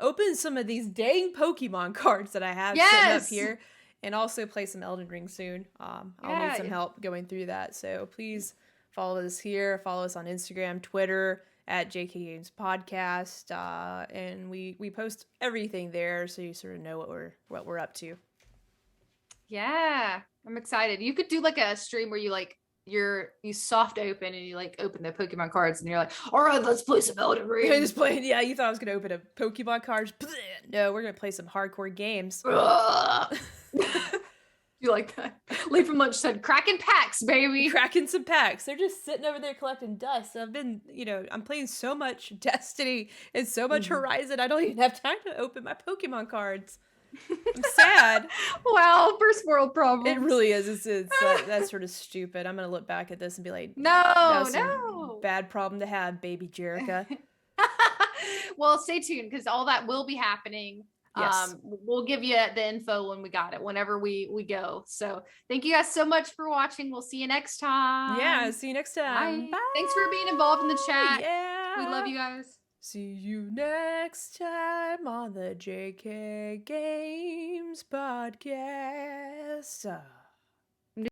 open some of these dang Pokemon cards that I have sitting up here, and also play some Elden Ring soon. I'll need some help going through that, so please follow us here. Follow us on Instagram, Twitter, at jkgames podcast, and we post everything there, so you sort of know what we're up to. Yeah, I'm excited. You could do like a stream where you soft open and you like open the Pokemon cards and you're like, all right, let's play some Elden Ring. You thought I was gonna open a Pokemon cards? No, we're gonna play some hardcore games. You like that? Lee from Lunch said, cracking packs, baby. Cracking some packs. They're just sitting over there collecting dust. I've been, I'm playing so much Destiny and so much Horizon, I don't even have time to open my Pokemon cards. I'm sad. Wow, first world problem. It really is. That's sort of stupid. I'm going to look back at this and be like, no. Bad problem to have, baby Jerica. Well, stay tuned, because all that will be happening. Yes. We'll give you the info when we got it, whenever we go. So thank you guys so much for watching. We'll see you next time. Yeah, see you next time. Bye. Thanks for being involved in the chat. Yeah. We love you guys. See you next time on the JK Games podcast.